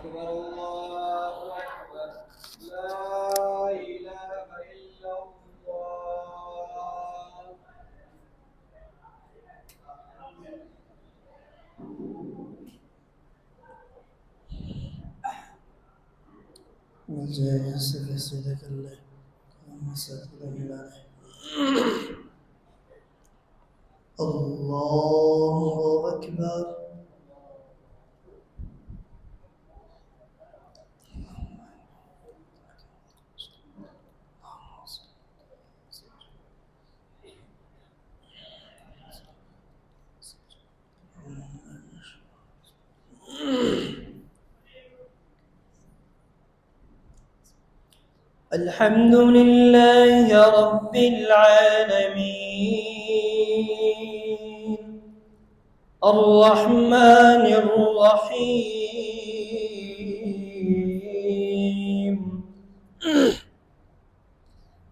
أكبر الله أكبر لا إله إلا الله. وجاء في سيدك الله الله أكبر. الحمد لله رب العالمين الرحمن الرحيم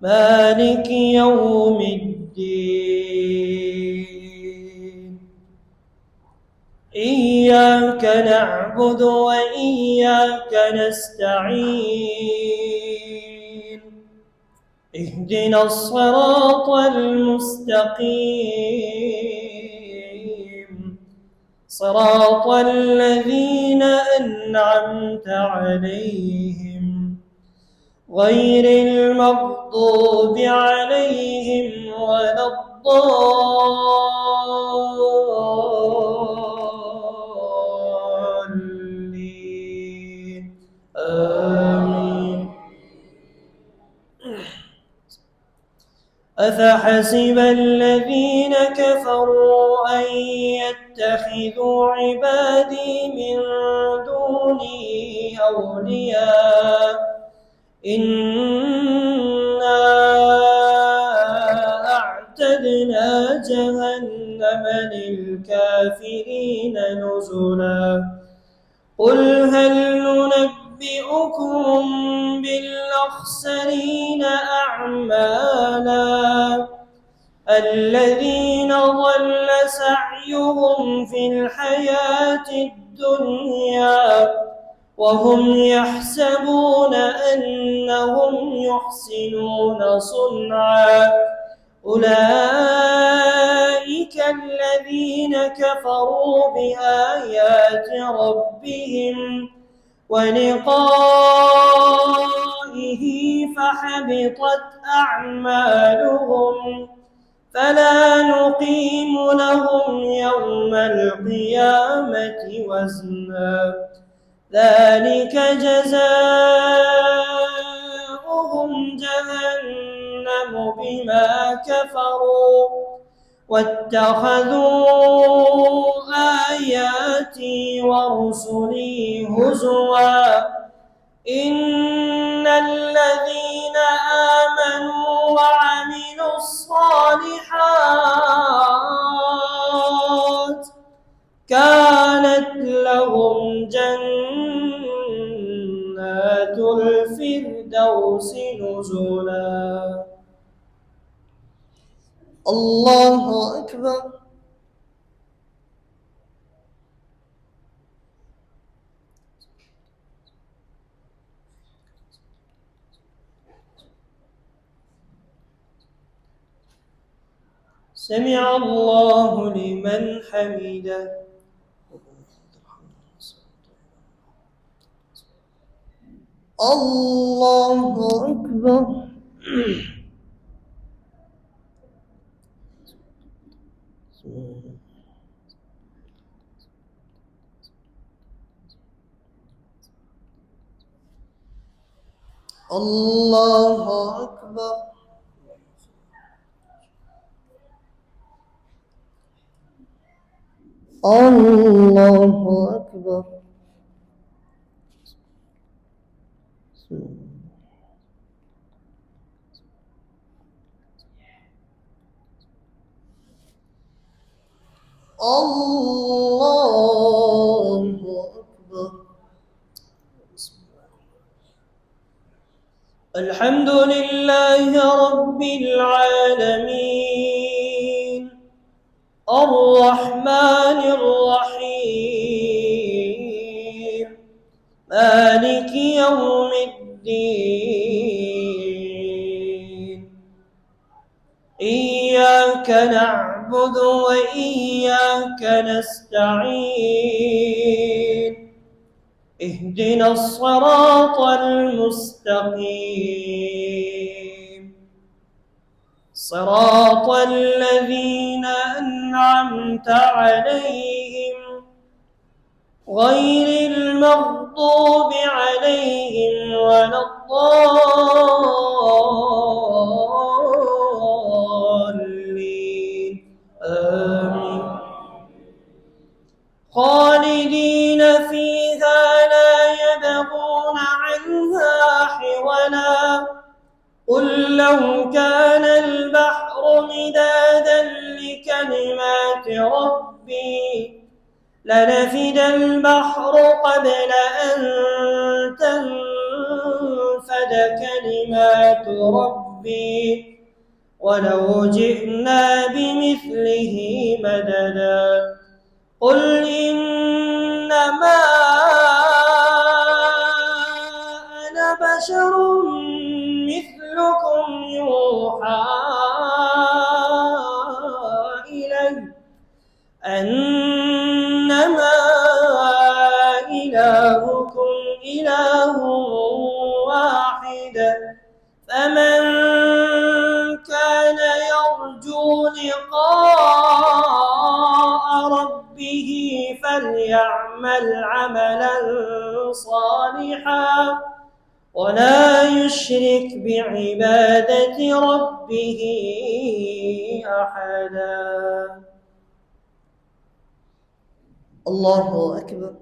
مالك يوم الدين إياك نعبد وإياك نستعين اهدنا الصراط المستقيم صراط الذين أنعمت عليهم غير المغضوب عليهم ولا الضالين آمين. أفحسب الذين كفروا أن يتخذوا عبادي من دوني أولياء إنا أعتدنا جهنم للكافرين نزلا قل هل ننبئكم بالأخسرين أعمالا الذين ضل سعيهم في الحياة الدنيا وهم يحسبون أنهم يحسنون صنعا أولئك الذين كفروا بآيات ربهم ولقائه فحبطت أعمالهم فلا نقيم لهم يوم القيامة وزنا ذلك جزاؤهم جهنم بما كفروا واتخذوا آياتي ورسلي هزوا إن الذين آمنوا وعملوا الصالحات كانت لهم جنات الفردوس نزلا. الله أكبر. سمع الله لمن حمده. الله أكبر. الله أكبر. الله أكبر. الله أكبر. الحمد لله رب العالمين الرحمن الرحيم مالك يوم الدين إياك نعبد وإياك نستعين اهدنا الصراط المستقيم صراط الذين أنعمت عليهم غير المغضوب عليهم ولا الضالين آمين خالدين فيها لا يبغون عنها حولا قل لو كان البحر مدادا لكلمات ربي لنفد البحر قبل أن تنفد كلمات ربي ولو جئنا بمثله مددا قل إنما أنا بشر مثلكم يوحى إلي أنما إلهكم إله واحد فمن كان يرجو لقاء ربه فليعمل عملا صالحا ولا يشرك بعبادة ربه أحدا الله أكبر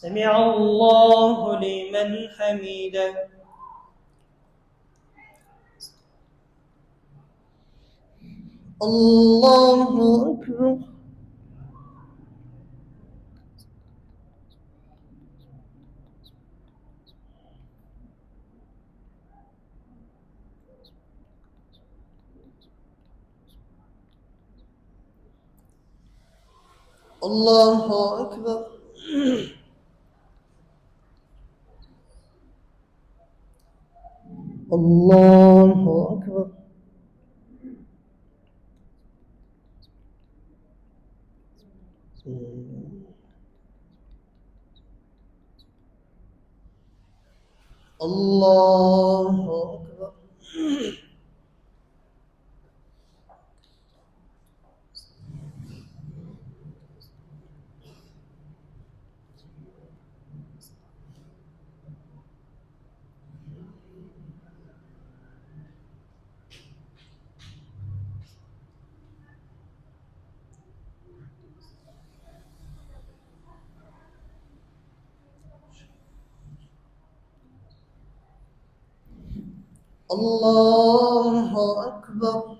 سمع الله لمن حمده الله أكبر الله أكبر الله أكبر الله أكبر الله أكبر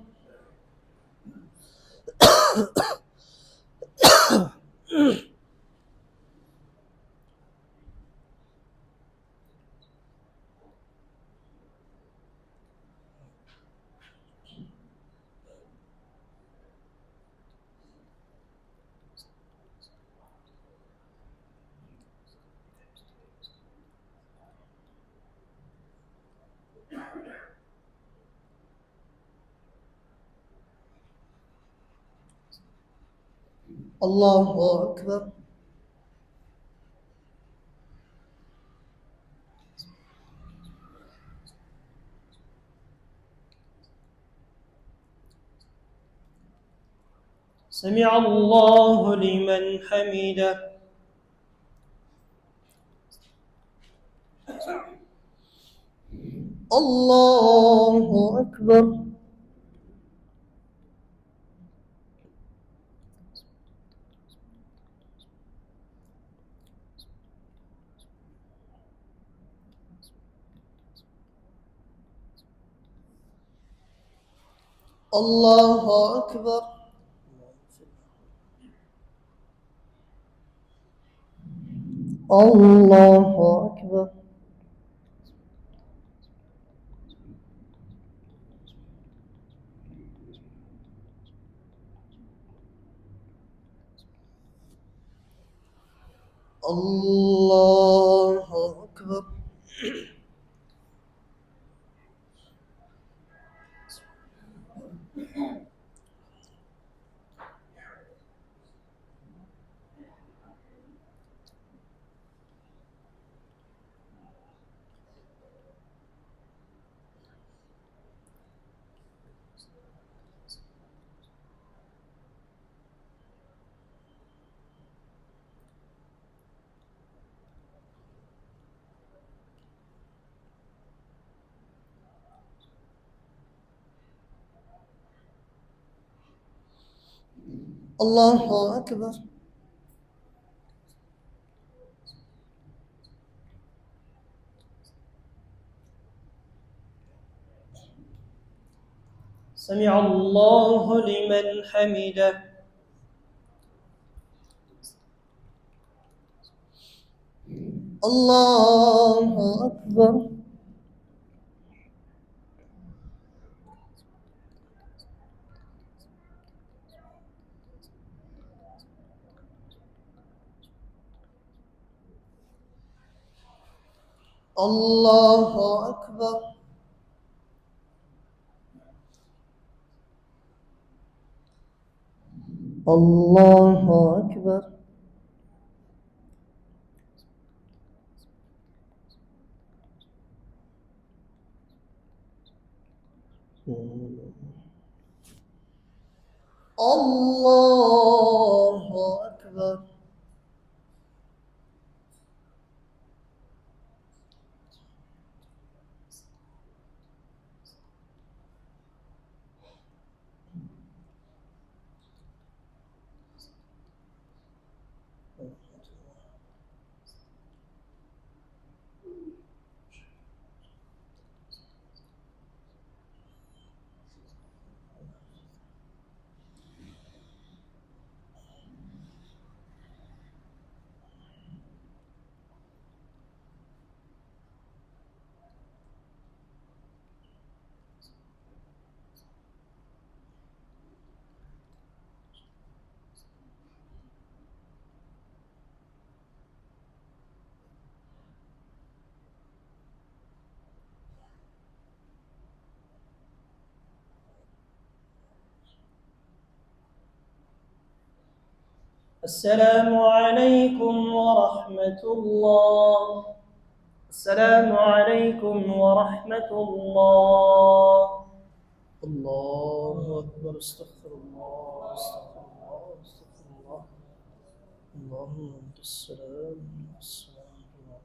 الله أكبر سمع الله لمن حمده الله أكبر الله أكبر. الله أكبر. الله أكبر. الله أكبر. سمع الله لمن حمده. الله أكبر. الله أكبر. الله أكبر. الله أكبر. السلام عليكم ورحمة الله. السلام عليكم ورحمة الله. الله أكبر. استغفر الله، استغفر الله، استغفر الله. اللهم أنت السلام والسلام الله.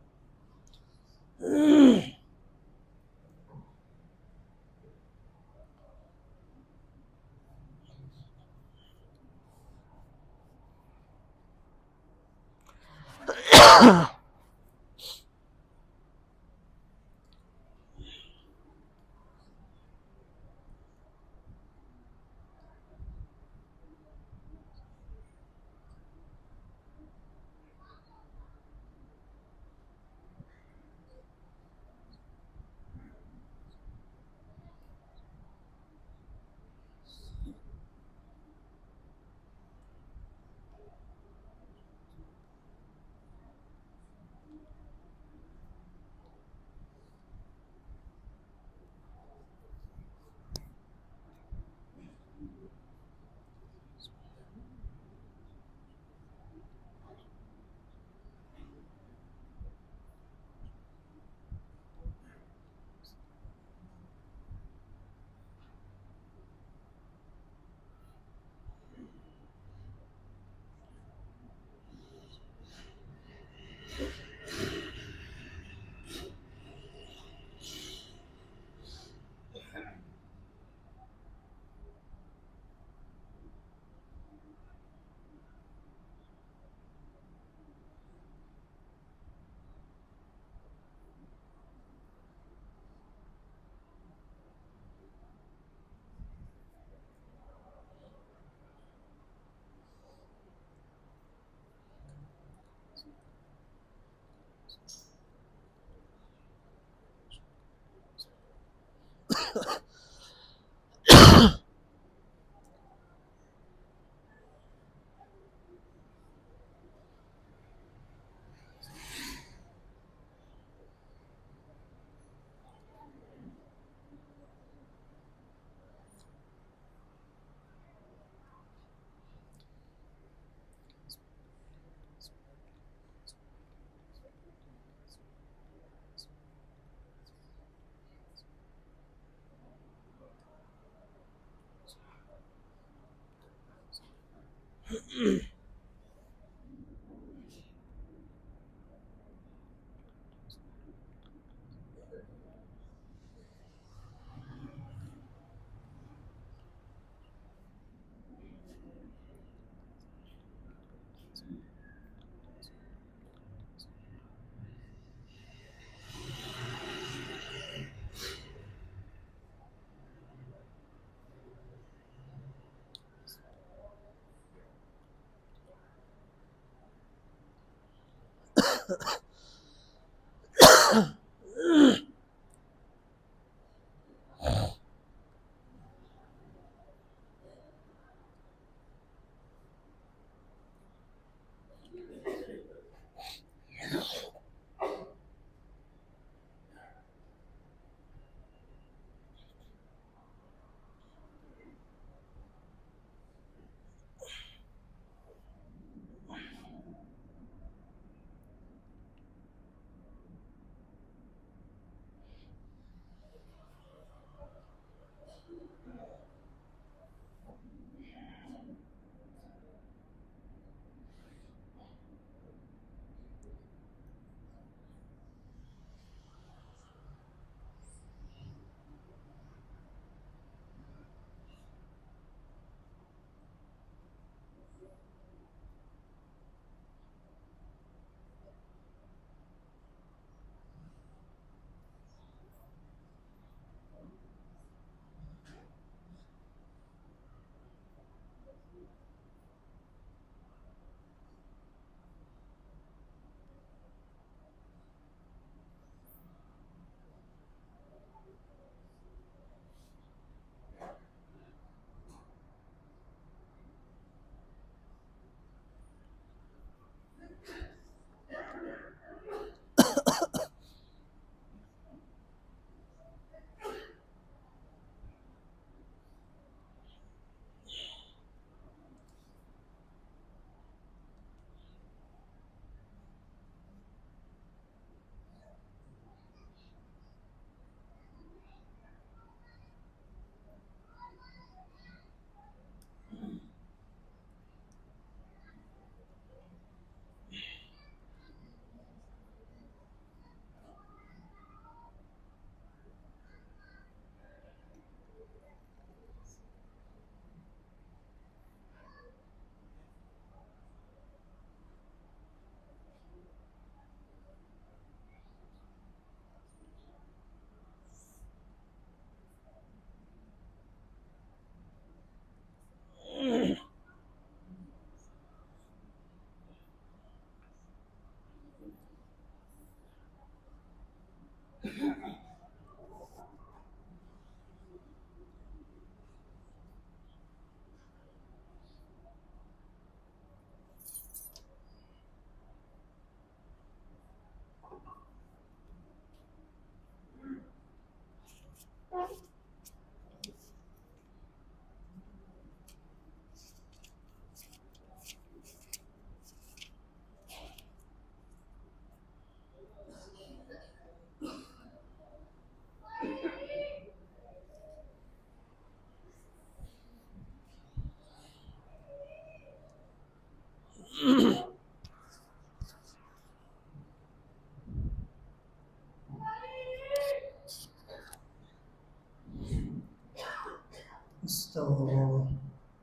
استووا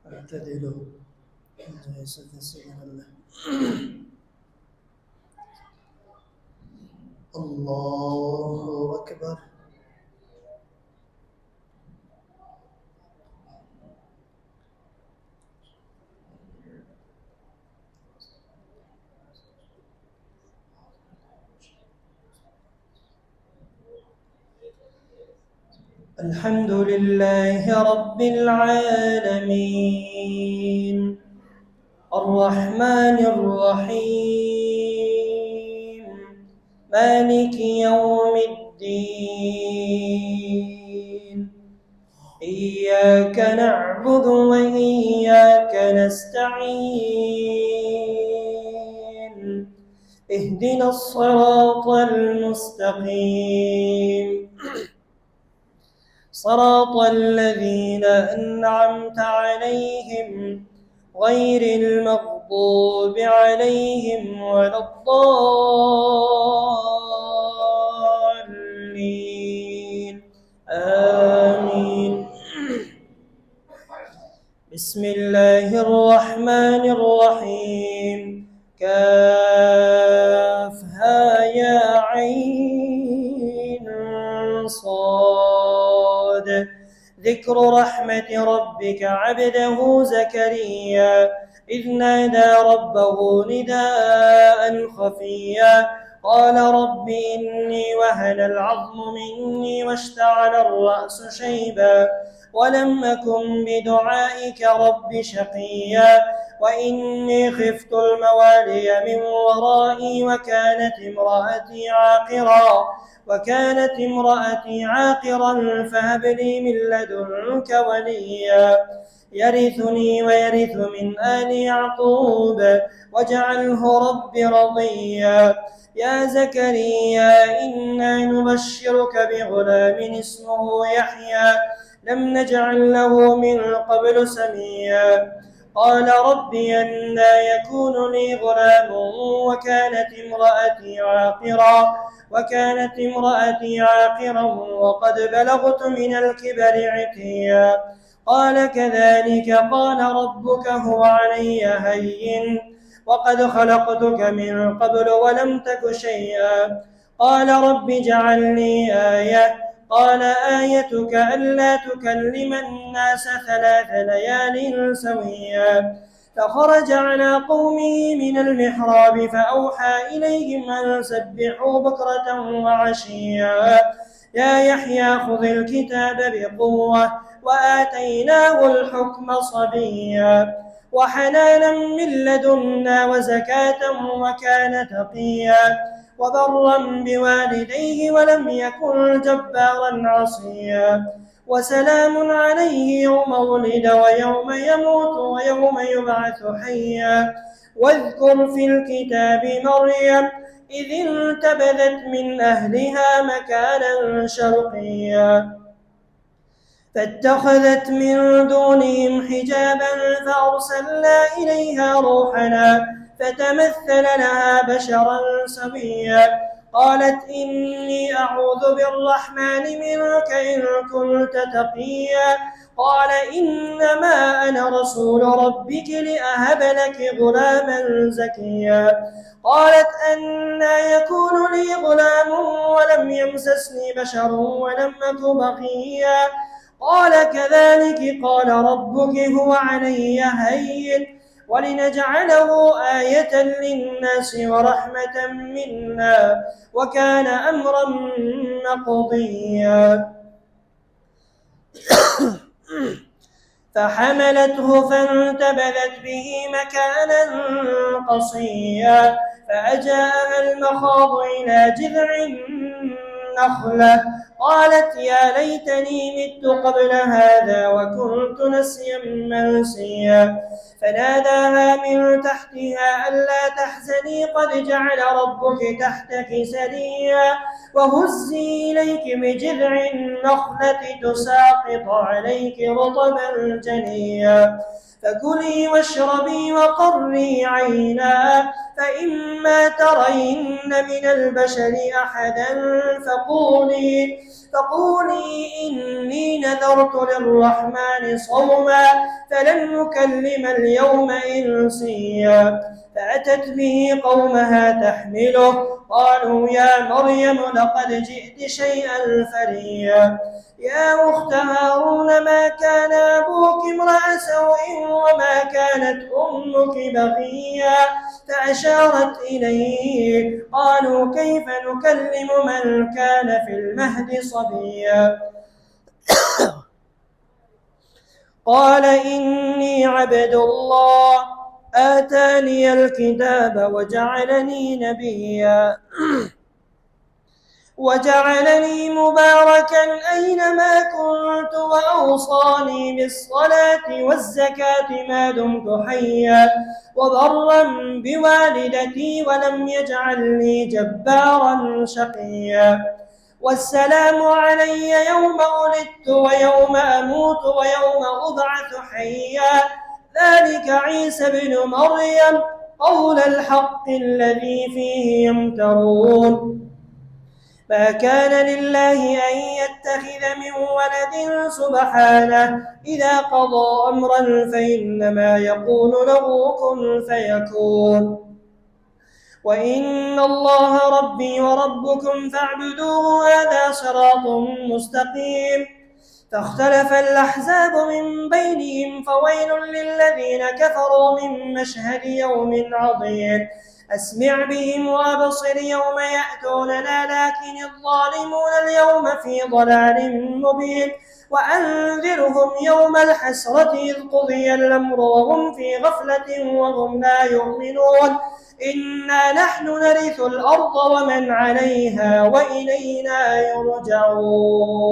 اعتدلوا ليس تسبيح الله. الله أكبر. الحمد لله رب العالمين الرحمن الرحيم مالك يوم الدين إياك نعبد وإياك نستعين اهدنا الصراط المستقيم صراط الذين أنعمت عليهم غير المغضوب عليهم ولا الضالين آمين. بسم الله الرحمن الرحيم. كافها يا عين صاد. ذكر رحمة ربك عبده زكريا إذ نادى ربه نداء خفيا قال رب إني وهن العظم مني واشتعل الرأس شيبا ولم أكن بدعائك رب شقيا وإني خفت الموالي من ورائي وكانت امرأتي عاقرا فهب لي من لدنك وليا يرثني ويرث من آل يعقوب واجعله رب رضيا. يا زكريا إنا نبشرك بغلام اسمه يحيى لم نجعل له من قبل سميا قال رب أنى يكون لي غلام وكانت امرأتي عاقرا وقد بلغت من الكبر عتيا قال كذلك قال ربك هو علي هين وقد خلقتك من قبل ولم تك شيئا قال رب اجعل لي آية قال آيتك ألا تكلم الناس 3 ليال سويا فخرج على قومه من المحراب فأوحى إليهم أن سبحوا بكرة وعشيا يا يحيى خذ الكتاب بقوة وآتيناه الحكم صبيا وحنانا من لدنا وزكاة وكان تقيا وبرا بوالديه ولم يكن جبارا عصيا وسلام عليه يوم ولد ويوم يموت ويوم يبعث حيا واذكر في الكتاب مريم إذ انتبذت من أهلها مكانا شرقيا فاتخذت من دونهم حجابا فأرسلنا إليها روحنا فتمثل لها بشرا سويا قالت إني أعوذ بالرحمن منك إن كنت تقيا قال إنما أنا رسول ربك لأهب لك غلاما زكيا قالت أنى يكون لي غلام ولم يمسسني بشر ولم أك بغيا قال كذلك قال ربك هو علي هين ولنجعله آية للناس ورحمة منا وكان أمرا مقضيا فحملته فانتبذت به مكانا قصيا فأجاءها المخاض إلى جذع النخلة قالت يا ليتني مت قبل هذا وكنت نسيا منسيا فناداها من تحتها ألا تحزني قد جعل ربك تحتك سريا وهزي إليك بجذع النخلة تساقط عليك رطبا جنيا فكلي واشربي وقري عينا فإما ترين من البشر أحدا فقولي إني نذرت للرحمن صوما فلن نكلم اليوم إنسيا فأتت به قومها تحمله قالوا يا مريم لقد جئت شيئا فريا يا أخت هارون ما كان أبوك امرأ سوء وما كانت أمك بغيا فأشارت إليه قالوا كيف نكلم من كان في المهد صبيا قال إني عبد الله آتاني الكتاب وجعلني نبيا وجعلني مباركا أينما كنت وأوصاني بالصلاة والزكاة ما دمت حيا وبرا بوالدتي ولم يجعلني جبارا شقيا والسلام علي يوم ولدت ويوم أموت ويوم أبعث حيا ذلك عيسى ابن مريم قول الحق الذي فيه يمترون ما كان لله أن يتخذ من ولد سبحانه إذا قضى أمرا فإنما يقول له كن فيكون وإن الله ربي وربكم فاعبدوه هذا صراط مستقيم فاختلف الأحزاب من بينهم فويل للذين كفروا من مشهد يوم عظيم أسمع بهم وأبصر يوم يأتوننا لكن الظالمون اليوم في ضلال مبين وأنذرهم يوم الحسرة إذ قضي الأمر وهم في غفلة وهم لا يؤمنون إنا نحن نرث الأرض ومن عليها وإلينا يرجعون.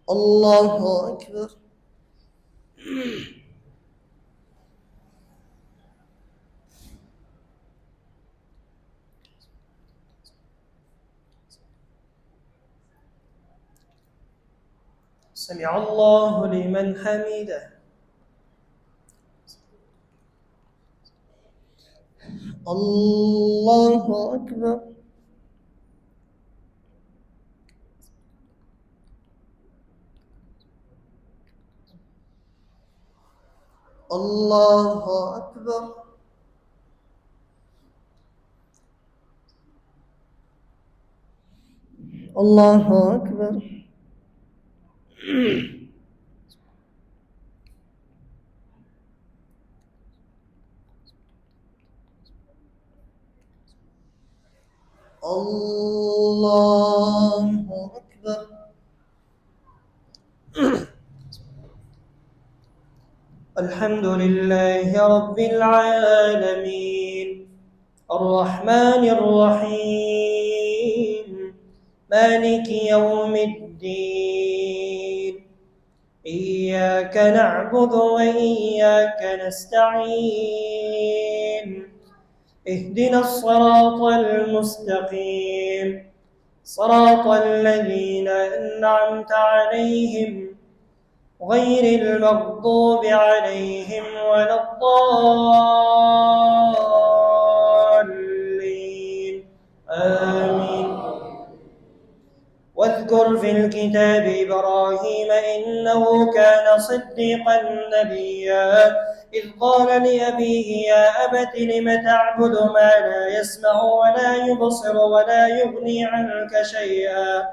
الله أكبر. سمع الله لمن حمده. الله أكبر. الله أكبر. الله أكبر. الله أكبر. الحمد لله رب العالمين الرحمن الرحيم مالك يوم الدين إياك نعبد وإياك نستعين اهدنا الصراط المستقيم صراط الذين أنعمت عليهم غير المغضوب عليهم ولا الضالين آمين. واذكر في الكتاب إبراهيم إنه كان صديقا نبيا إذ قال لأبيه يا أبت لم تعبد ما لا يسمع ولا يبصر ولا يغني عنك شيئا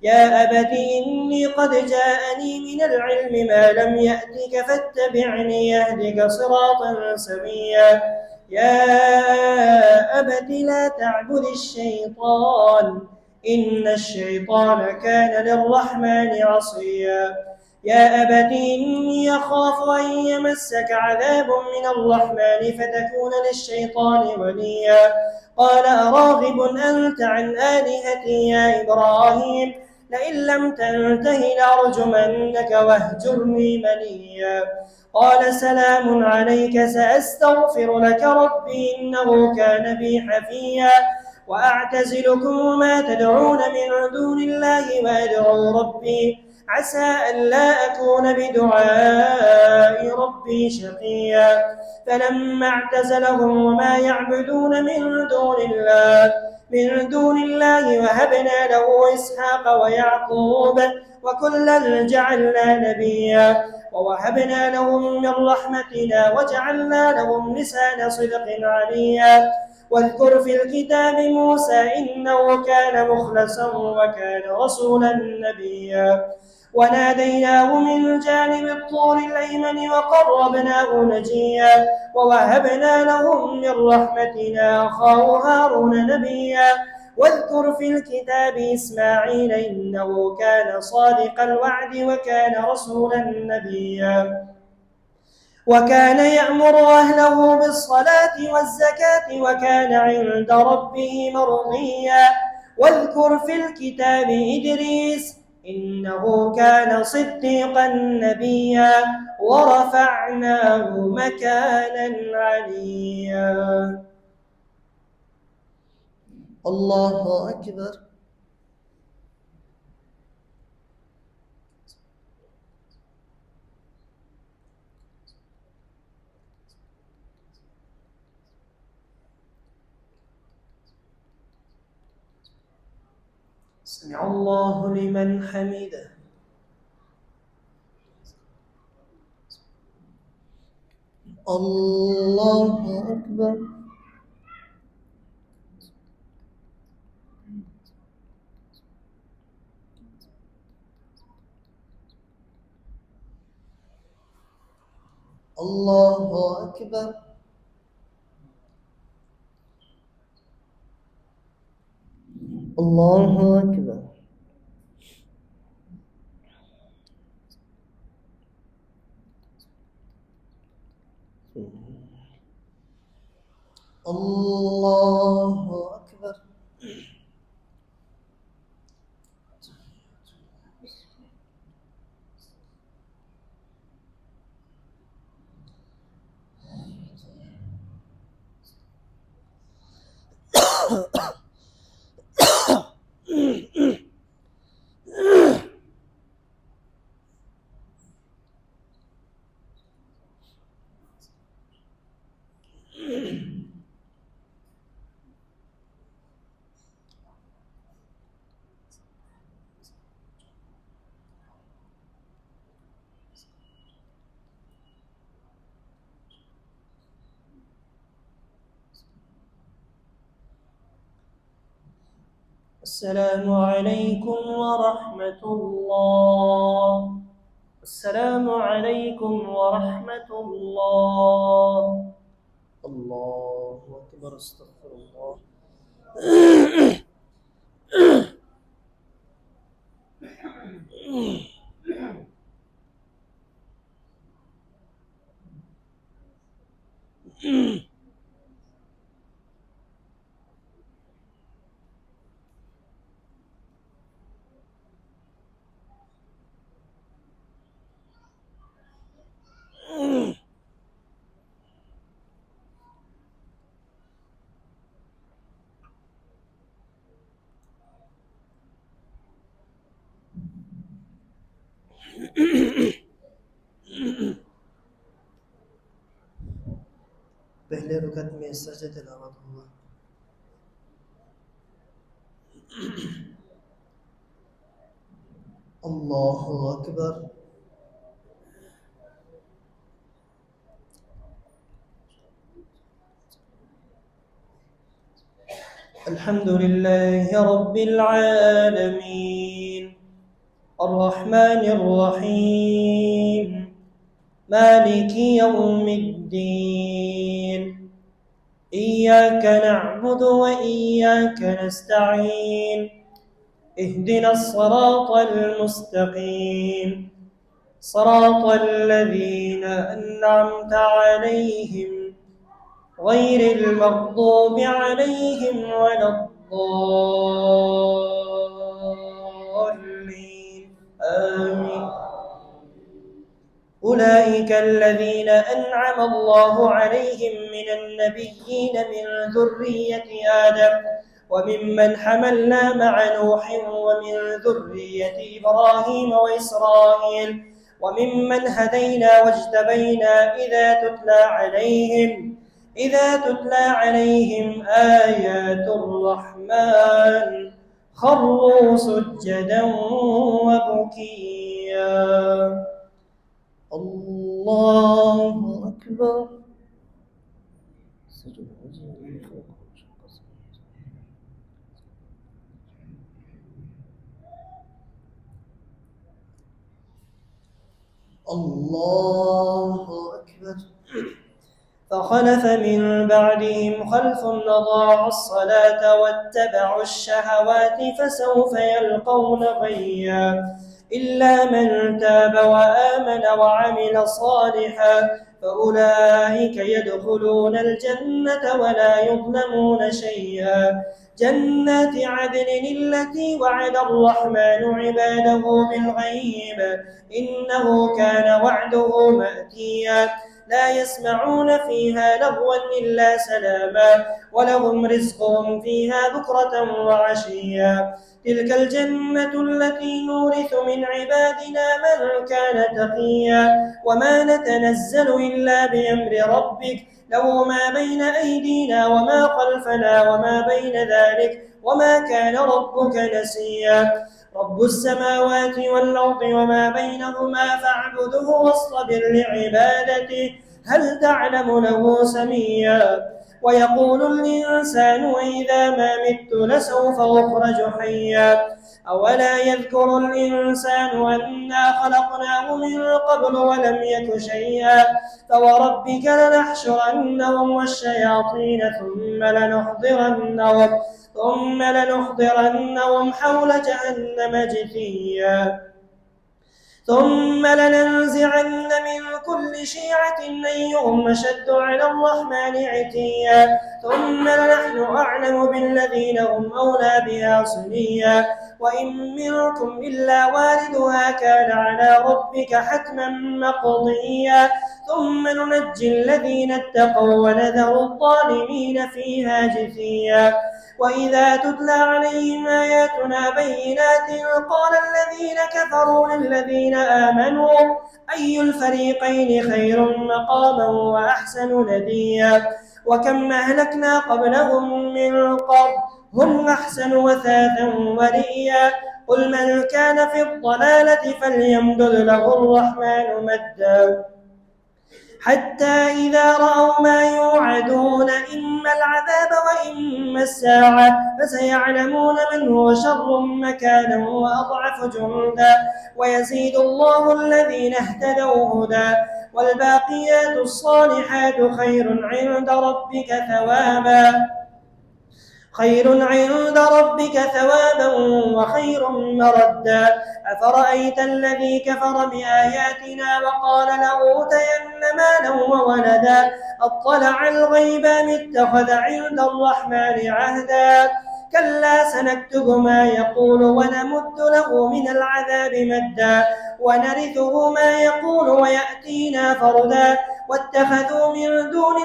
يا أبت إني قد جاءني من العلم ما لم يأتك فاتبعني يهدك صراطا سويا يا أبت لا تعبد الشيطان إن الشيطان كان للرحمن عصيا يا أبت إني أخاف أن يمسك عذاب من الرحمن فتكون للشيطان وليا قال أراغب أنت عن آلهتي يا إبراهيم لئن لم تنته لأرجمنك واهجرني مليا قال سلام عليك سأستغفر لك ربي إنه كان بي حفيا وأعتزلكم وما تدعون من دون الله وأدعو ربي عسى ألا أكون بدعاء ربي شقيا فلما اعتزلهم وما يعبدون من دون الله وهبنا له إسحاق ويعقوب وكلا جعلنا نبيا ووهبنا لهم من رحمتنا وجعلنا لهم لسان صدق عليا واذكر في الكتاب موسى إنه كان مخلصا وكان رسولا نبيا وناديناه من جانب الطور الأيمن وقربناه نجيا ووهبنا لهم من رحمتنا أخاه هارون نبيا واذكر في الكتاب إسماعيل إنه كان صادق الوعد وكان رسولا نبيا وكان يأمر أهله بالصلاة والزكاة وكان عند ربه مرضيا واذكر في الكتاب إدريس إنه كان صديقا نبيا ورفعناه مكانا عليا. الله أكبر. سمع الله لمن حمده. الله أكبر. الله أكبر. الله أكبر. الله أكبر. السلام عليكم ورحمة الله. السلام عليكم ورحمة الله. الله أكبر. استغفر الله. पहले रुकत में सजदे तिलावत हुआ. अल्लाहु अकबर. الحمد لله رب العالمين الرحمن الرحيم مالك يوم الدين إياك نعبد وإياك نستعين اهدنا الصراط المستقيم صراط الذين أنعمت عليهم غير المغضوب عليهم ولا الضالين آمين. أولئك الذين أنعم الله عليهم من النبيين من ذرية آدم وممن حملنا مع نوح ومن ذرية إبراهيم وإسرائيل وممن هدينا واجتبينا إذا تتلى عليهم آيات الرحمن خروا سجدا وبكيا. الله أكبر. الله أكبر. فخلف من بعدهم خلف أضاعوا الصلاة واتبعوا الشهوات فسوف يلقون غيا إلا من تاب وآمن وعمل صالحا فأولئك يدخلون الجنة ولا يظلمون شيئا. جنات عدن التي وعد الرحمن عباده بالغيب إنه كان وعده مأتيا. لا يسمعون فيها لغوا إلا سلاما ولهم رزقهم فيها بكرة وعشيا. تلك الجنة التي نورث من عبادنا من كان تقيا وما نتنزل إلا بأمر ربك له ما بين أيدينا وما خلفنا وما بين ذلك وما كان ربك نسيا رب السماوات والأرض وما بينهما فاعبده واصطبر لعبادته هل تعلم له سميا ويقول الإنسان إذا ما مت لسوف أخرج حيا أولا يذكر الإنسان أنا خلقناه من قبل ولم يك شيئا فوربك لنحشرنهم والشياطين ثم لنحضرنهم حول جهنم جثيا ثم لننزعن من كل شيعة أيهم أشد على الرحمن عتيا ثم لنحن أعلم بالذين هم أولى بها صليا وإن منكم إلا واردها كان على ربك حتما مقضيا ثم ننجي الذين اتقوا ونذر الظالمين فيها جثيا وإذا تتلى عليهم آياتنا بينات قال الذين كفروا للذين آمنوا أي الفريقين خير مقاما وأحسن نديا وكم أهلكنا قبلهم من قرن هم أحسن وثاثا ورئيا قل من كان في الضلالة فليمدد له الرحمن مدا حتى إذا رأوا ما يوعدون إما العذاب وإما الساعة فسيعلمون من هو شر مكانا وأضعف جندا ويزيد الله الذين اهتدوا هدى والباقيات الصالحات خير عند ربك ثوابا وخير مردا أفرأيت الذي كفر بآياتنا وقال لأوتين مالا وولدا أطلع الغيب أم اتخذ عند الرحمن عهدا كلا سنكتب ما يقول ونمد له من العذاب مدا ونرثه ما يقول ويأتينا فردا واتخذوا من دون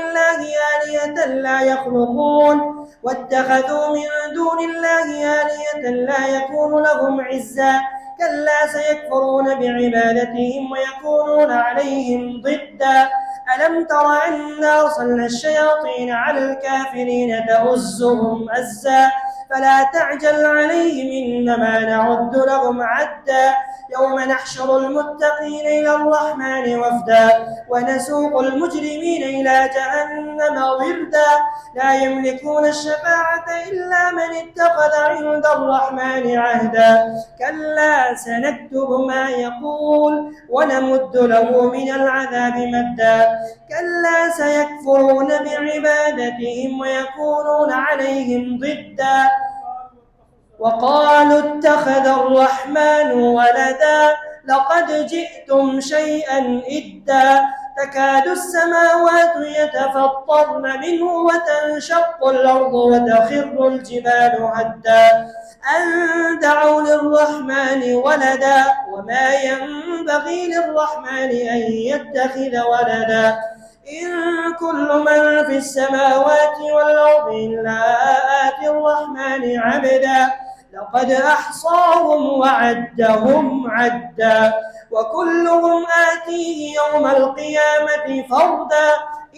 الله آلهة لا يكون لهم عزا كلا سيكفرون بعبادتهم ويكونون عليهم ضدا ألم تر أنا أرسلنا الشياطين على الكافرين تؤزهم أزا فلا تعجل عليهم إنما نعد لهم عدا يوم نحشر المتقين إلى الرحمن وفدا ونسوق المجرمين إلى جهنم وردا لا يملكون الشفاعة إلا من اتخذ عند الرحمن عهدا كلا سنكتب ما يقول ونمد له من العذاب مدا كلا سيكفرون بعبادتهم ويكونون عليهم ضدا وقالوا اتخذ الرحمن ولدا لقد جئتم شيئا إدا تكاد السماوات يتفطرن منه وتنشق الأرض وتخر الجبال هدا أن دعوا للرحمن ولدا وما ينبغي للرحمن أن يتخذ ولدا إن كل من في السماوات والأرض إلا آتي الرحمن عبدا لقد أحصاهم وعدهم عدا وكلهم آتيه يوم القيامة فردا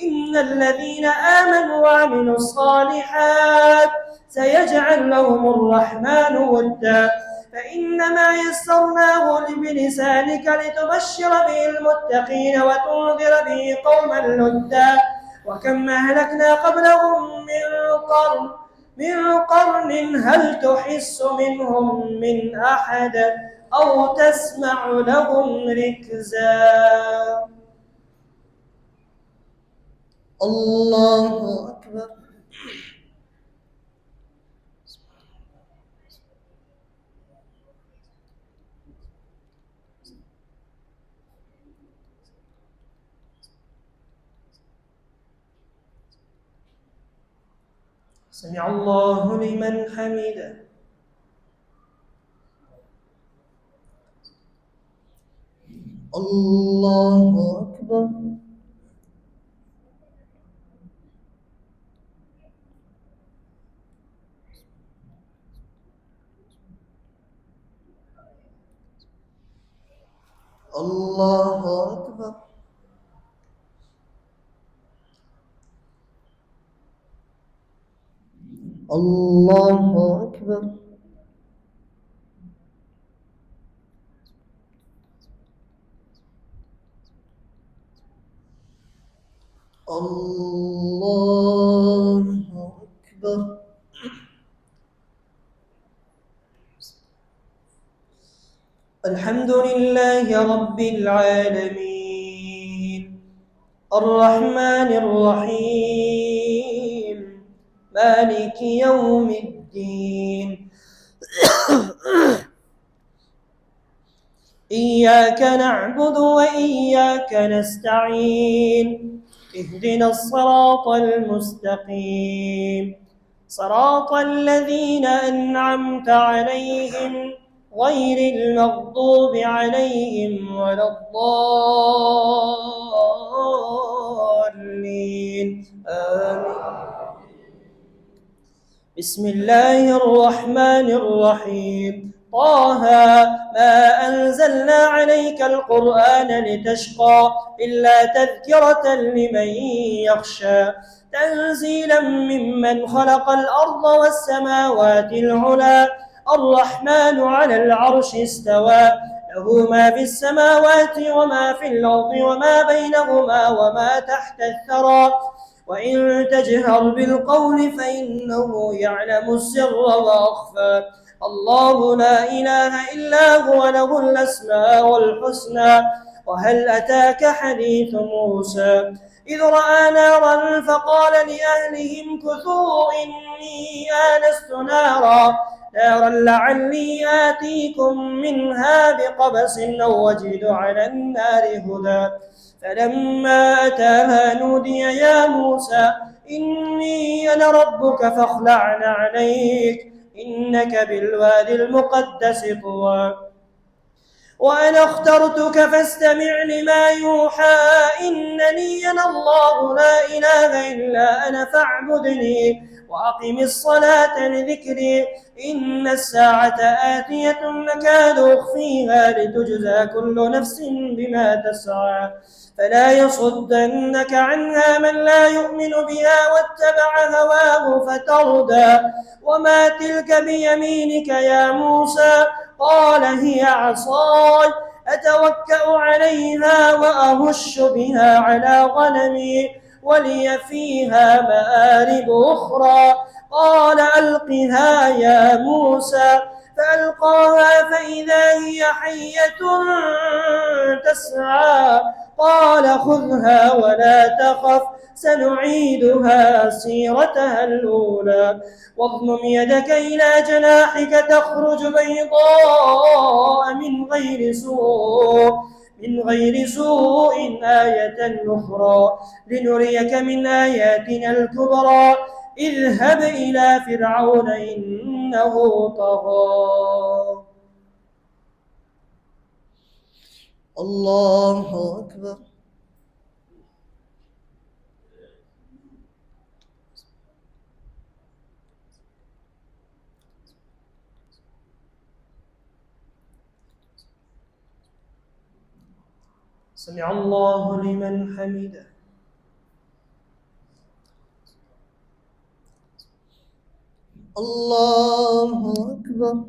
إن الذين آمنوا وعملوا الصالحات سيجعل لهم الرحمن ودا فإنما يسرناه بلسانك لتبشر به المتقين وتنذر به قوما لدا وكم أهلكنا قبلهم من قرن هل تحس منهم من أحد أو تسمع لهم ركزا الله أكبر سمع الله لمن حمده الله أكبر الله أكبر الله أكبر. الله أكبر. الحمد لله رب العالمين الرحمن الرحيم مالك يوم الدين إياك نعبد وإياك نستعين اهدنا الصراط المستقيم صراط الذين أنعمت عليهم غير المغضوب عليهم ولا الضالين آمين. بسم الله الرحمن الرحيم طه ما أنزلنا عليك القرآن لتشقى إلا تذكرة لمن يخشى تنزيلا ممن خلق الأرض والسماوات العلى الرحمن على العرش استوى له ما في السماوات وما في الأرض وما بينهما وما تحت الثرى وإن تجهر بالقول فإنه يعلم السر وأخفى الله لا إله إلا هو له الأسماء الحسنى وهل أتاك حديث موسى إذ رأى نارا فقال لأهلهم كثوا إني آنست نارا لعلي آتيكم منها بقبس أو أجد على النار هدى فلما أتاها نودي يا موسى إني أنا ربك فاخلع عليك إنك بالوادي المقدس طوى وأنا اخترتك فاستمع لما يوحى إنني أنا الله لا إله إلا أنا فاعبدني وأقم الصلاة لذكري إن الساعة آتية نكاد أخفيها لتجزى كل نفس بما تسعى فلا يصدنك عنها من لا يؤمن بها واتبع هواه فتردى وما تلك بيمينك يا موسى قال هي عصاي أتوكأ عليها وأهش بها على غنمي ولي فيها مآرب أخرى قال ألقها يا موسى فألقاها فإذا هي حية تسعى قال خذها ولا تخف سنعيدها سيرتها الأولى واضمم يدك إلى جناحك تخرج بيضاء من غير سوء آية أخرى لنريك من آياتنا الكبرى اذهب إلى فرعون إنه طغى الله أكبر. سمع الله لمن حمده. الله أكبر.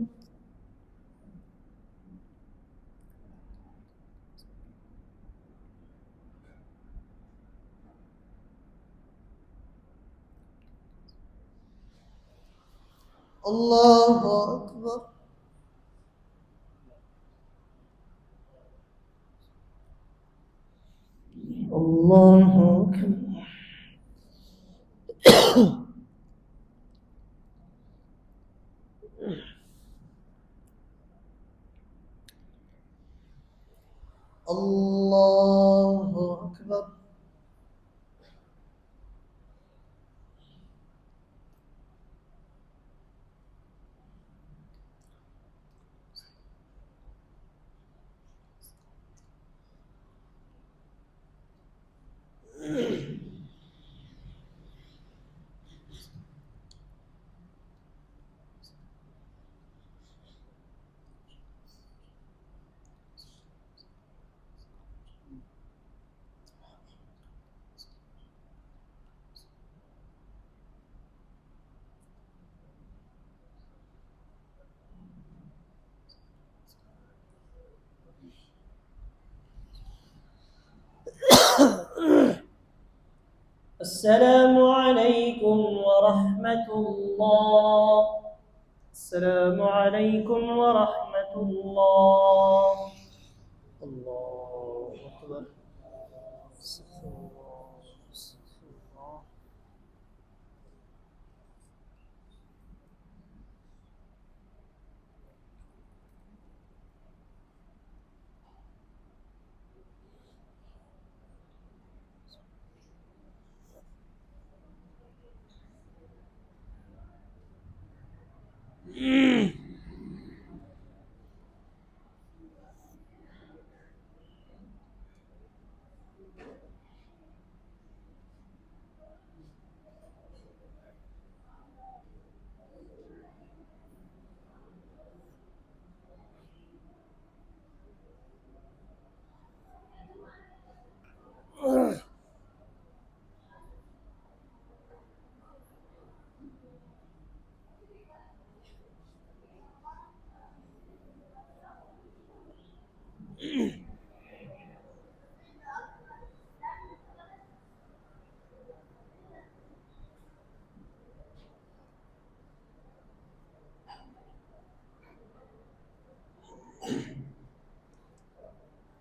الله أكبر. الله أكبر. الله أكبر. السلام عليكم ورحمة الله. السلام عليكم ورحمة الله. الله أكبر. استغفر الله استغفر الله.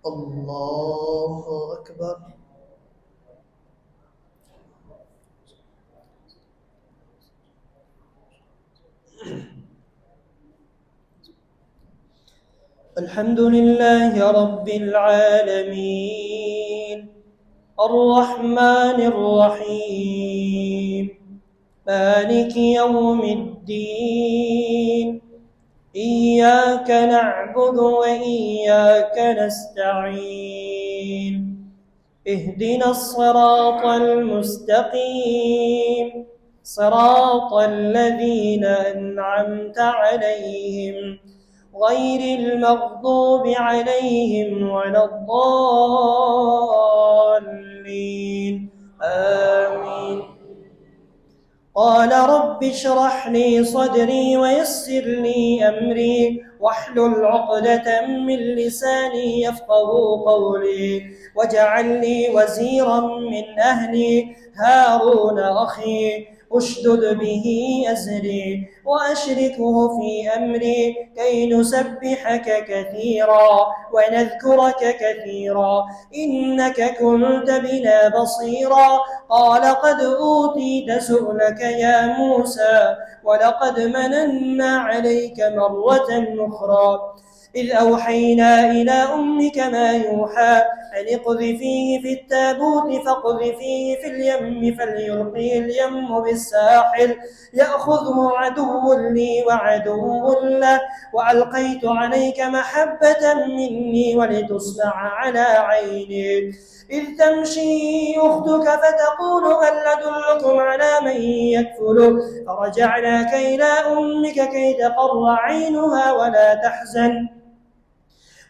الله أكبر. الحمد لله رب العالمين الرحمن الرحيم مالك يوم الدين إياك نعبد وإياك نستعين اهدنا الصراط المستقيم صراط الذين أنعمت عليهم غير المغضوب عليهم ولا الضالين آمين. قال رب اشرح لي صدري ويسر لي أمري واحلل عقدة من لساني يفقه قولي واجعل لي وزيرا من أهلي هارون أخي اشدد به أزري وأشركه في أمري كي نسبحك كثيرا ونذكرك كثيرا إنك كنت بنا بصيرا. قال قد أوتيت سؤلك يا موسى ولقد مننا عليك مرة أخرى إذ أوحينا إلى أمك ما يوحى أن اقذفيه في التابوت فاقذفيه في اليم فليلقيه اليم بالساحل يأخذه عدو لي وعدو له وألقيت عليك محبة مني ولتصنع على عيني إذ تمشي أختك فتقول هل أدلكم على من يكفله فرجعناك إلى أمك كي تقر عينها ولا تحزن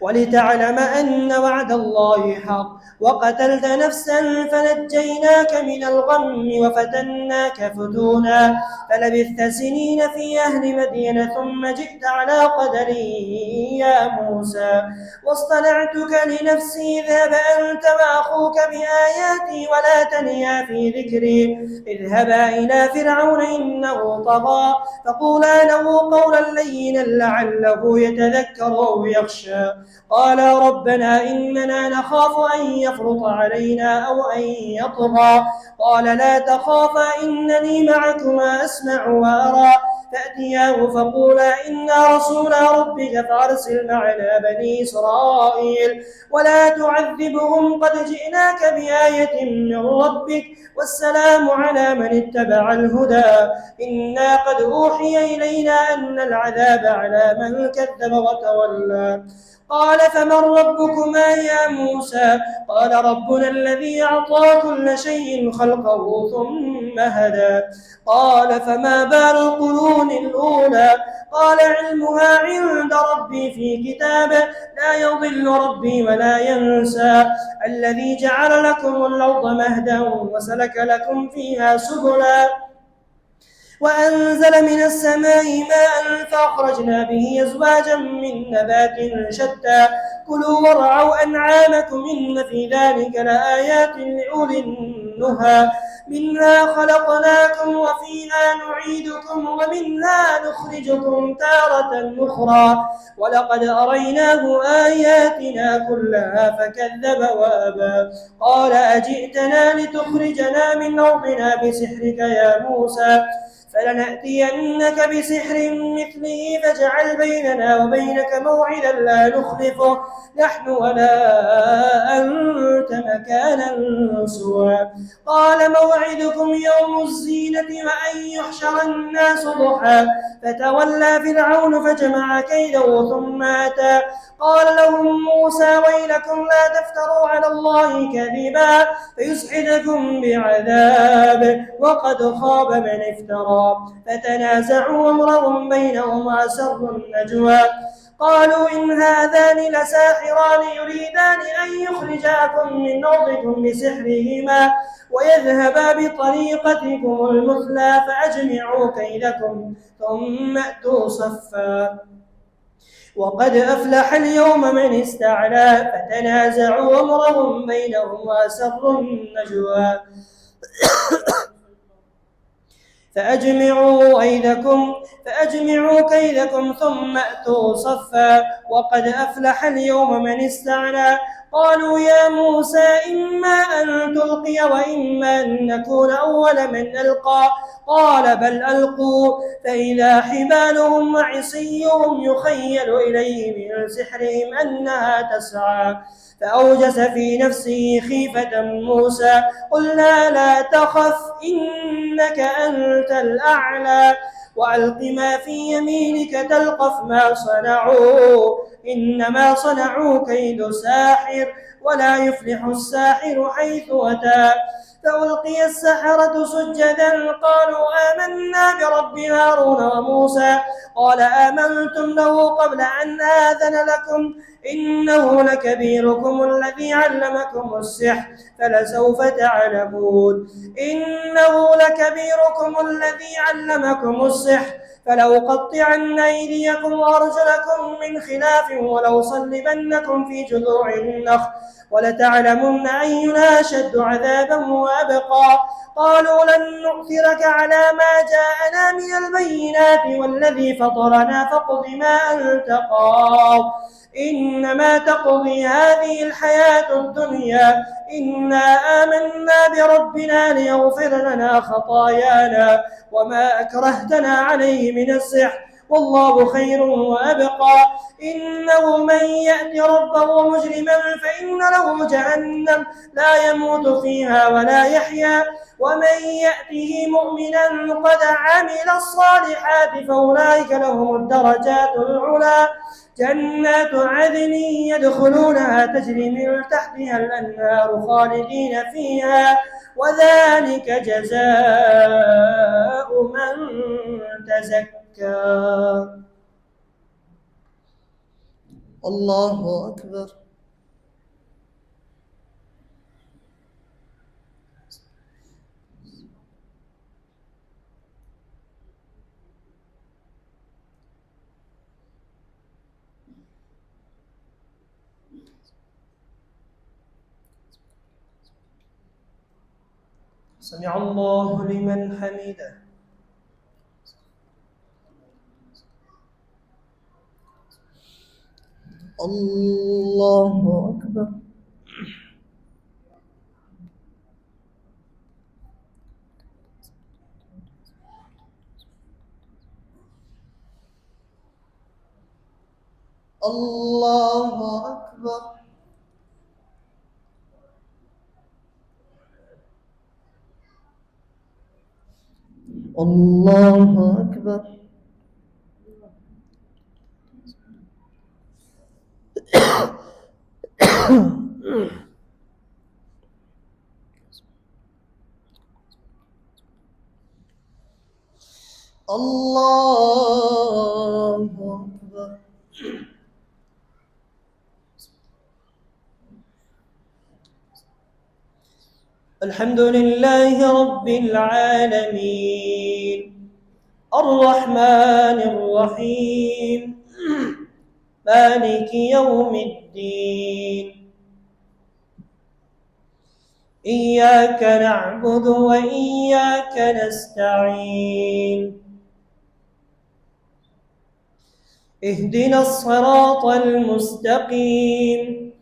ولتعلم أن وعد الله حق وقتلت نفسا فنجيناك من الغم وفتناك فتونا فلبثت سنين في أهل مدين ثم جئت على قدري يا موسى واصطنعتك لنفسي اذهب أنت وأخوك بآياتي ولا تنيا في ذكري اذهبا إلى فرعون إنه طغى فقولا له قولا لينا لعله يتذكر أو يخشى قالا ربنا إننا نخاف أن يفرط علينا أو أن يطغى قال لا تخافا إنني معكما أسمع وأرى فأتياه فقولا إنا رسول ربك فأرسل معنا بني إسرائيل ولا تعذبهم قد جئناك بآية من ربك والسلام على من اتبع الهدى إنا قد أوحي إلينا أن العذاب على من كذب وتولى قال فمن ربكما يا موسى قال ربنا الذي أعطى كل شيء خلقه ثم هدى قال فما بال القرون الأولى قال علمها عند ربي في كتاب لا يضل ربي ولا ينسى الذي جعل لكم الأرض مهدا وسلك لكم فيها سبلا وأنزل من السماء ماء فأخرجنا به أزواجا من نبات شتى كلوا وارعوا أنعامكم إن في ذلك لآيات لأولي النهى منها خلقناكم وفيها نعيدكم ومنها نخرجكم تارة أخرى ولقد أريناه آياتنا كلها فكذب وأبى قال أجئتنا لتخرجنا من أرضنا بسحرك يا موسى فلنأتينك بسحر مثله فاجعل بيننا وبينك موعدا لا نخلفه نحن ولا أنت مكانا سوى قال موعدكم يوم الزينة وأن يحشر الناس ضحى فتولى فرعون فجمع كيده ثم أتى قال لهم موسى ويلكم لا تفتروا على الله كذبا فيسحتكم بعذاب وقد خاب من افترى فتنازعوا أمرهم بينهم وأسروا النجوى قالوا إن هذان لساحران يريدان أن يخرجاكم من أرضكم بسحرهما ويذهبا بطريقتكم المثلى فأجمعوا كيدكم ثم أتوا صفا وقد أفلح اليوم من استعلى فتنازعوا أمرهم بينهم وأسروا النجوى فأجمعوا كيدكم ثم أتوا صفا وقد أفلح اليوم من استعلى قالوا يا موسى إما أن تلقي وإما أن نكون أول من ألقى قال بل ألقوا فإذا حبالهم وعصيهم يخيل إليه من سحرهم أنها تسعى فأوجس في نفسه خيفة موسى قلنا لا تخف إنك أنت الأعلى وألق ما في يمينك تلقف ما صنعوا إنما صنعوا كيد ساحر ولا يفلح الساحر حيث أتى فألقي السحرة سجدا قالوا آمنا برب هارون وموسى قال آمنتم له قبل أن آذن لكم إنه لكبيركم الذي علمكم السحر فلسوف تعلمون إنه لكبيركم الذي علمكم السحر فلأقطعن أيديكم وأرجلكم من خلاف ولأصلبنكم في جذوع النخل ولتعلمن أينا أشد عذابا وأبقى قالوا لن نؤثرك على ما جاءنا من البينات والذي فطرنا فاقض ما أنت قاض إنما تقضي هذه الحياة الدنيا إنا آمنا بربنا ليغفر لنا خطايانا وما أكرهتنا عليه من السحر والله خير وأبقى إنه من يأت ربه مجرما فإن له جهنم لا يموت فيها ولا يحيا ومن يأته مؤمنا قد عمل الصالحات فأولئك لهم الدرجات العلى جنات عدن يدخلونها تجري من تحتها الأنهار خالدين فيها وذلك جزاء من تزكى الله أكبر. سمع الله لمن حمده. الله أكبر. الله أكبر. الله أكبر. الله أكبر. الحمد لله رب العالمين الرحمن الرحيم مالك يوم الدين إياك نعبد وإياك نستعين اهدنا الصراط المستقيم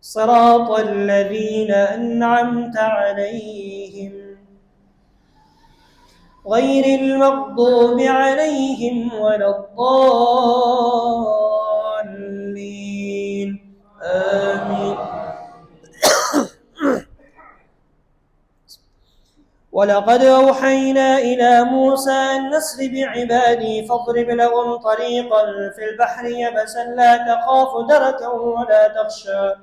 صراط الذين أنعمت عليهم غير المغضوب عليهم ولا الضالين آمين. ولقد أوحينا إلى موسى أن نسر بعبادي فاضرب لهم طريقا في البحر يبسا لا تخاف دركا ولا تخشى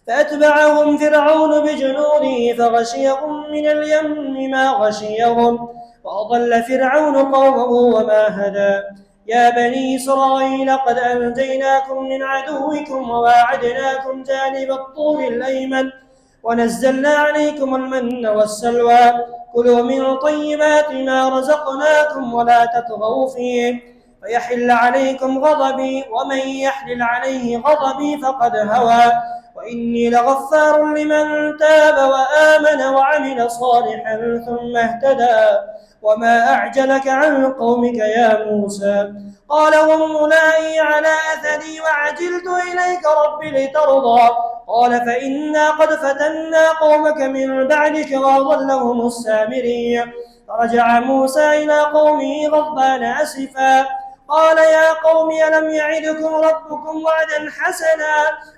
فأتبعهم فرعون بجنوده فغشيهم من اليم ما غشيهم وأضل فرعون قومه وما هدى يا بني إسرائيل قد أنجيناكم من عدوكم وواعدناكم جانب الطور الأيمن ونزلنا عليكم المن والسلوى كلوا من طيبات ما رزقناكم ولا تطغوا فيه فيحل عليكم غضبي ومن يحلل عليه غضبي فقد هوى وإني لغفار لمن تاب وآمن وعمل صالحا ثم اهتدى وما أعجلك عن قومك يا موسى قال هم أولئك على أثري وعجلت إليك رب لترضى قال فإنا قد فتنا قومك من بعدك وأضلهم السامري فرجع موسى إلى قومه غضبان أسفا قال يا قوم ألم يعدكم ربكم وعدا حسنا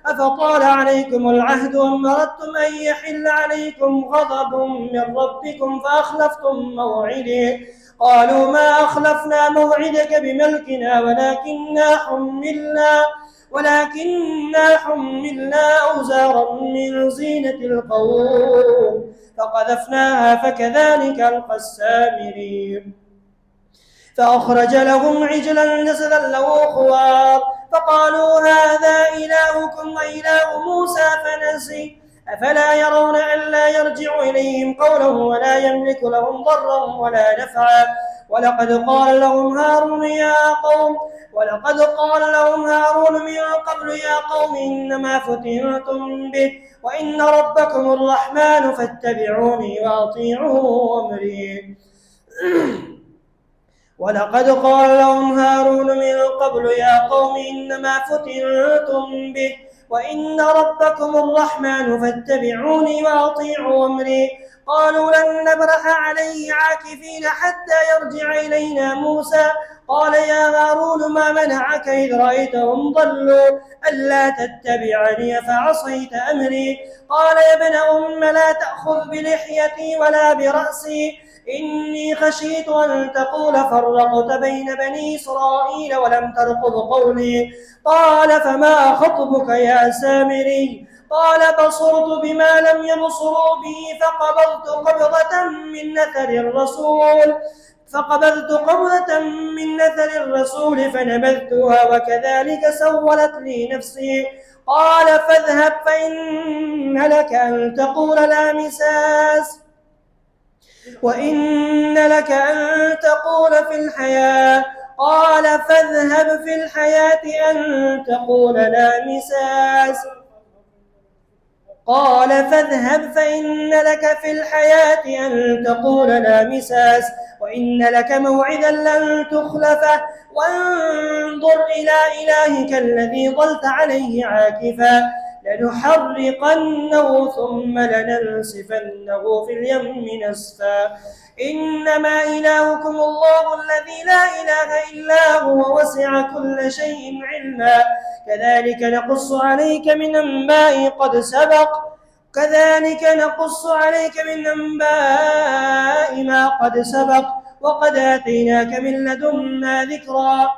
أفطال عليكم العهد أم أردتم أن يحل عليكم غضب من ربكم فأخلفتم موعدي قالوا ما أخلفنا موعدك بملكنا ولكننا حملنا أوزارا من زينة القوم فقذفناها فكذلك ألقى السامري فأخرج لهم عجلا جسدا له خوار فقالوا هذا إلهكم وإله موسى فنسي أفلا يرون ألا يرجع إليهم قولا ولا يملك لهم ضرا ولا نفعا ولقد قال لهم هارون من قبل يا قوم إنما فتنتم به وإن ربكم الرحمن فاتبعوني وأطيعوا أمري ولقد قال لهم هارون من قبل يا قوم إنما فتنتم به وإن ربكم الرحمن فاتبعوني وأطيعوا أمري قالوا لن نبرح عليه عاكفين حتى يرجع إلينا موسى قال يا هارون ما منعك إذ رأيتهم ضلوا ألا تتبعني فعصيت أمري قال يا ابن أم لا تأخذ بلحيتي ولا برأسي إني خشيت أن تقول فرقت بين بني إسرائيل ولم ترقب قولي قال فما خطبك يا سامري قال بصرت بما لم يبصروا به فقبضت قبضة من نثر الرسول فنبذتها وكذلك سولت لي نفسي قال فاذهب فإن لك أن تقول لا مساس وإن لك أن تقول في الحياة قال فاذهب في الحياة أن تقول لا مساس قال فاذهب فإن لك في الحياة أن تقول لا مساس وإن لك موعدا لن تخلفه وانظر إلى إلهك الذي ظلت عليه عاكفا لنحرقنه ثم لننسفنه في اليم نسفا إنما إلهكم الله الذي لا إله إلا هو وسع كل شيء علما كذلك نقص عليك من أنباء ما قد سبق وقد آتيناك من لدنا ذكرا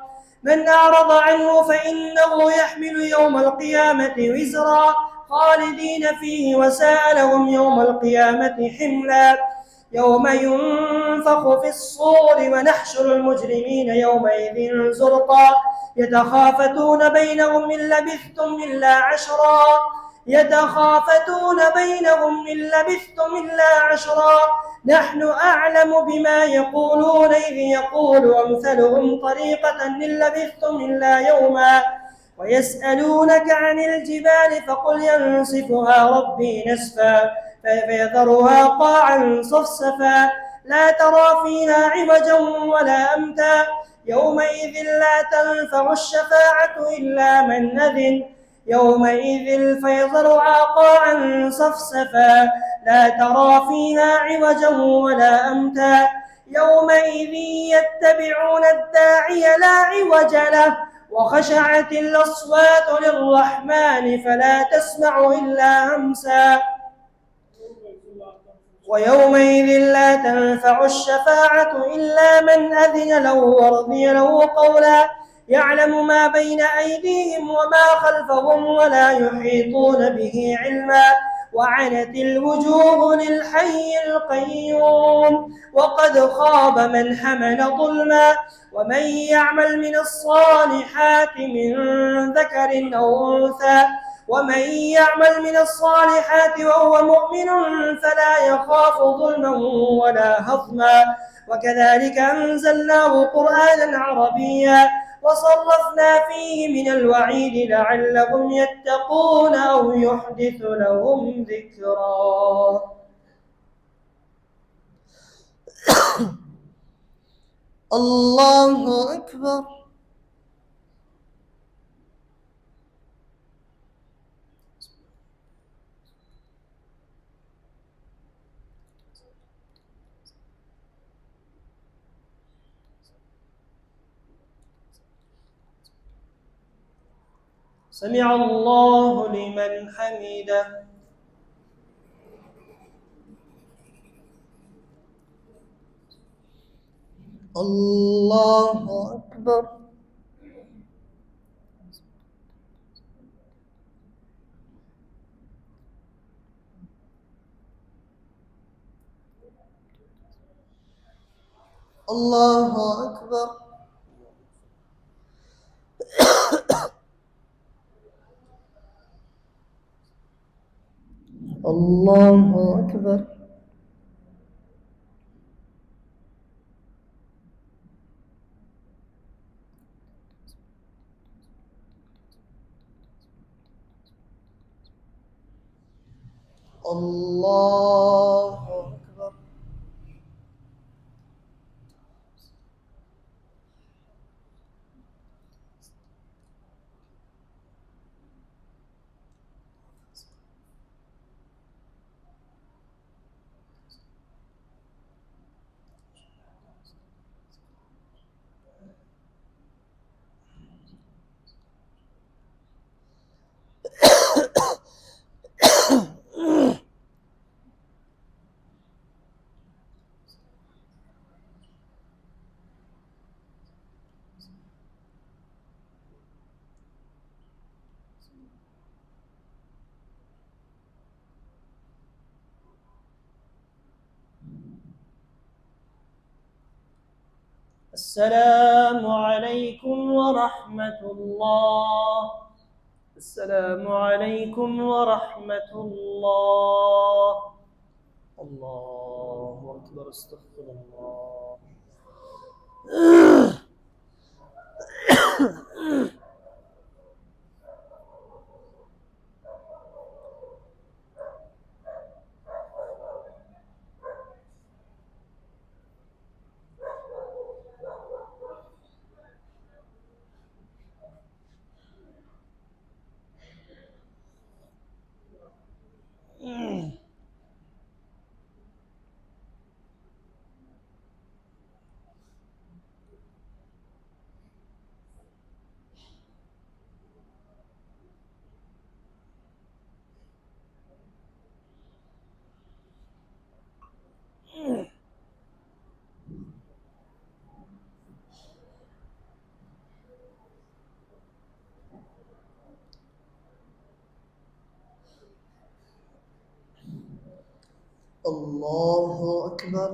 من أعرض عنه فإنه يحمل يوم القيامة وزرا خالدين فيه وساء لهم يوم القيامة حملا يوم ينفخ في الصور ونحشر المجرمين يومئذ زرقا يتخافتون بينهم إن لبثتم إلا عشرا نحن أعلم بما يقولون إذ يقول أمثلهم طريقة إن لبثتم إلا يوما ويسألونك عن الجبال فقل ينسفها ربي نسفا فيذرها قاعا صفصفا لا ترى فيها عوجا ولا أمتا يومئذ لا تنفع الشفاعة إلا من أذن يومئذ فيذرها قاعا صفصفا لا ترى فيها عوجا ولا أمتا يومئذ يتبعون الداعي لا عوج له وخشعت الأصوات للرحمن فلا تسمع إلا همسا ويومئذ لا تنفع الشفاعة إلا من أذن له ورضي له قولا يعلم ما بين أيديهم وما خلفهم ولا يحيطون به علما وعنت الوجوه للحي القيوم وقد خاب من حمل ظلما ومن يعمل من الصالحات من ذكر أو أنثى ومن يعمل من الصالحات وهو مؤمن فلا يخاف ظلما ولا هضما وكذلك أنزلناه قرآنا عربيا وصرفنا فيه من الوعيد لعلهم يتقون أو يحدث لهم ذكرا. الله أكبر. سمع الله لمن حمده. الله أكبر. الله أكبر. الله أكبر. الله أكبر. السلام عليكم ورحمة الله. السلام عليكم ورحمة الله. الله أكبر. استغفر الله. الله أكبر.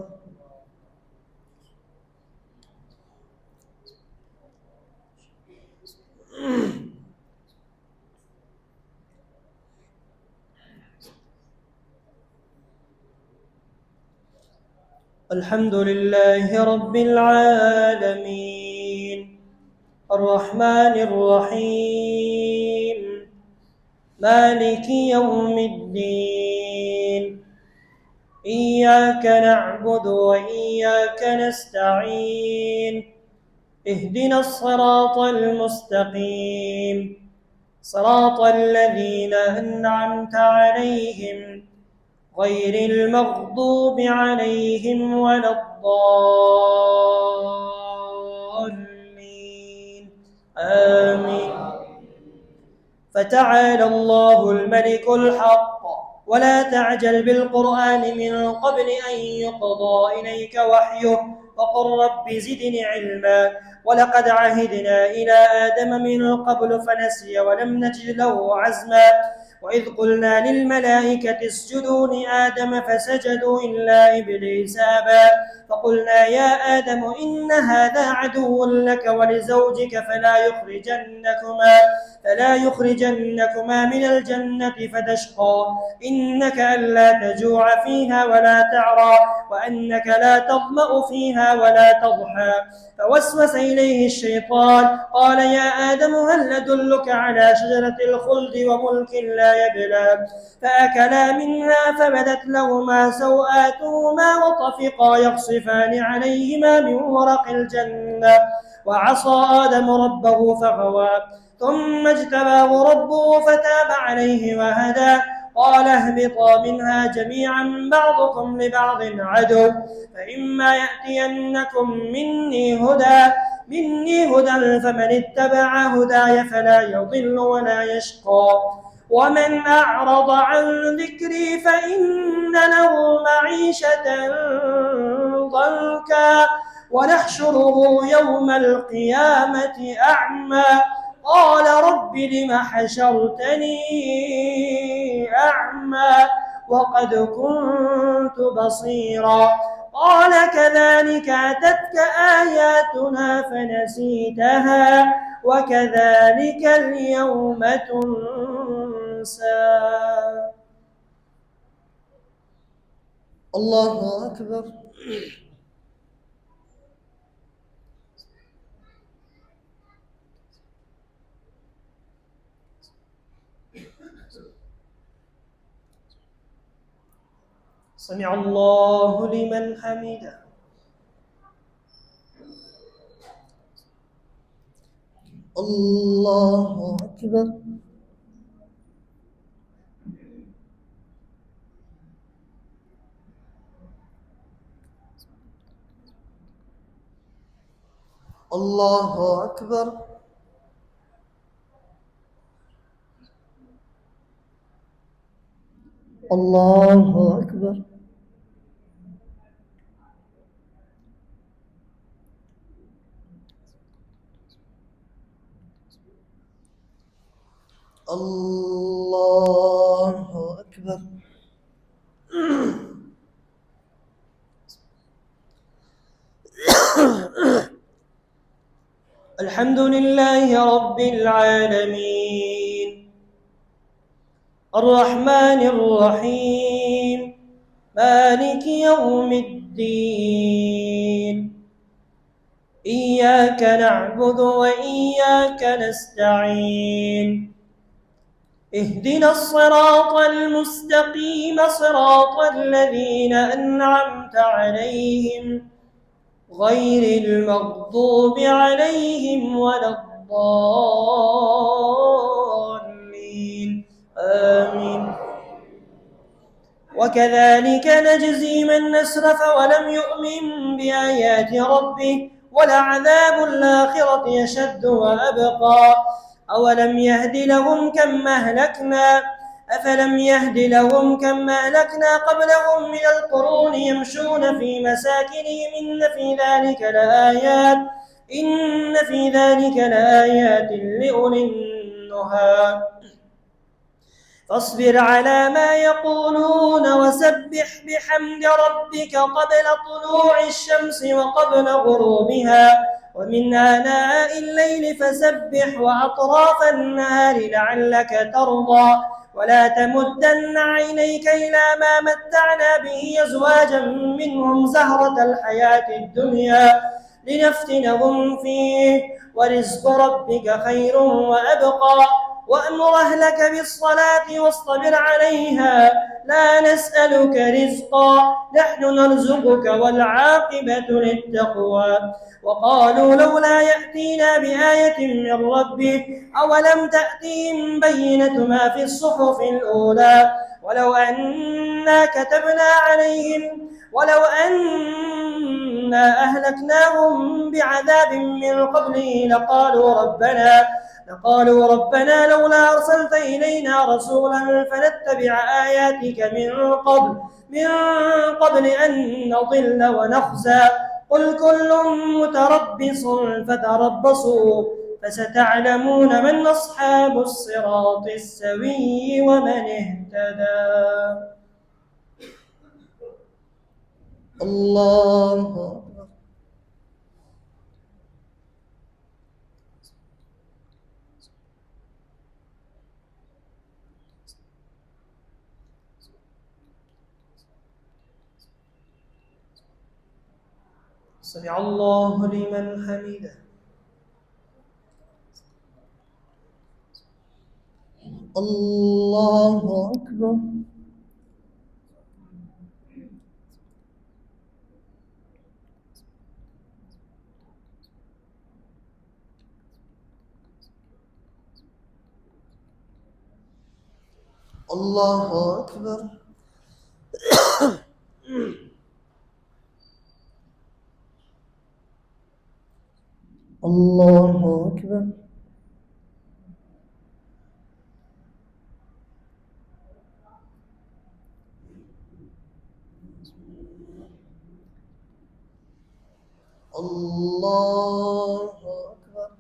الحمد لله رب العالمين الرحمن الرحيم مالك يوم الدين إياك نعبد وإياك نستعين اهدنا الصراط المستقيم صراط الذين أنعمت عليهم غير المغضوب عليهم ولا الضالين آمين. فتعالى الله الملك الحق ولا تعجل بالقرآن من قبل أن يقضى إليك وحيه وقل رب زدني علما ولقد عهدنا إلى آدم من قبل فنسي ولم نجد له عزما وإذ قلنا للملائكة اسجدوا لآدم فسجدوا إلا إبليس أبى فقلنا يا آدم إن هذا عدو لك ولزوجك فلا يخرجنكما من الجنة فتشقى إنك ألا تجوع فيها ولا تعرى وأنك لا تظمأ فيها ولا تضحى فوسوس إليه الشيطان قال يا آدم هل أدلك على شجرة الخلد وملك لا يبلى فأكلا منها فبدت لهما سوآتهما وطفقا يخصفان عليهما من ورق الجنة وعصى آدم ربه فغوى ثم اجتباه ربه فتاب عليه وهدى قال اهبطا منها جميعا بعضكم لبعض عدو فإما يأتينكم مني هدى فمن اتبع هداي فلا يضل ولا يشقى ومن أعرض عن ذكري فإن له معيشة ضنكا ونحشره يوم القيامة أعمى قال رب لم حشرتني أعمى وقد كنت بصيرا قال كذلك أتتك آياتنا فنسيتها وكذلك اليوم تنسى. الله أكبر. سمع الله لمن حمده. الله أكبر. الله أكبر. الله أكبر. الله أكبر. الحمد لله رب العالمين الرحمن الرحيم مالك يوم الدين إياك نعبد وإياك نستعين اهدنا الصراط المستقيم صراط الذين أنعمت عليهم غير المغضوب عليهم ولا الضالين آمين. وكذلك نجزي من أسرف ولم يؤمن بآيات ربه ولعذاب الآخرة أشد وأبقى أفلم يهد لهم كم أهلكنا قبلهم من القرون يمشون في مساكنهم إن في ذلك لآيات لأولي النهى فاصبر على ما يقولون وسبح بحمد ربك قبل طلوع الشمس وقبل غروبها ومن آناء الليل فسبح وأطراف النهار لعلك ترضى ولا تمدن عينيك إلى ما متعنا به أزواجا منهم زهرة الحياة الدنيا لنفتنهم فيه ورزق ربك خير وأبقى وأمر أهلك بالصلاة واصطبر عليها لا نسألك رزقا نحن نرزقك والعاقبة للتقوى. وقالوا لولا يأتينا بآية من ربه أولم تأتهم بينة ما في الصحف الأولى ولو أنا أهلكناهم بعذاب من قبله لقالوا ربنا لولا أرسلت إلينا رسولا فنتبع آياتك من قبل أن نضل ونخزى. قل كل متربص فتربصوا فستعلمون من أصحاب الصراط السوي ومن اهتدى. الله أكبر. سمع الله لمن حمده. الله أكبر. الله أكبر. الله أكبر. الله أكبر.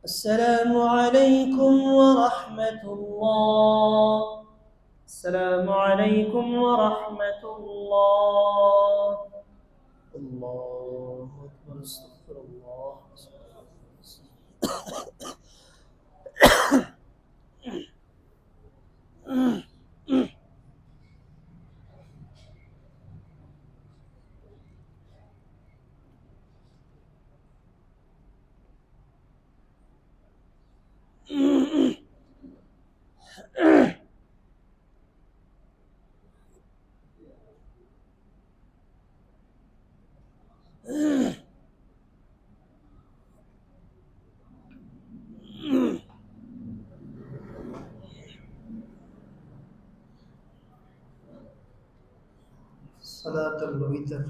السلام عليكم ورحمة الله. السلام عليكم ورحمة الله. الله أكبر. استغفر الله. صلاة الوتر.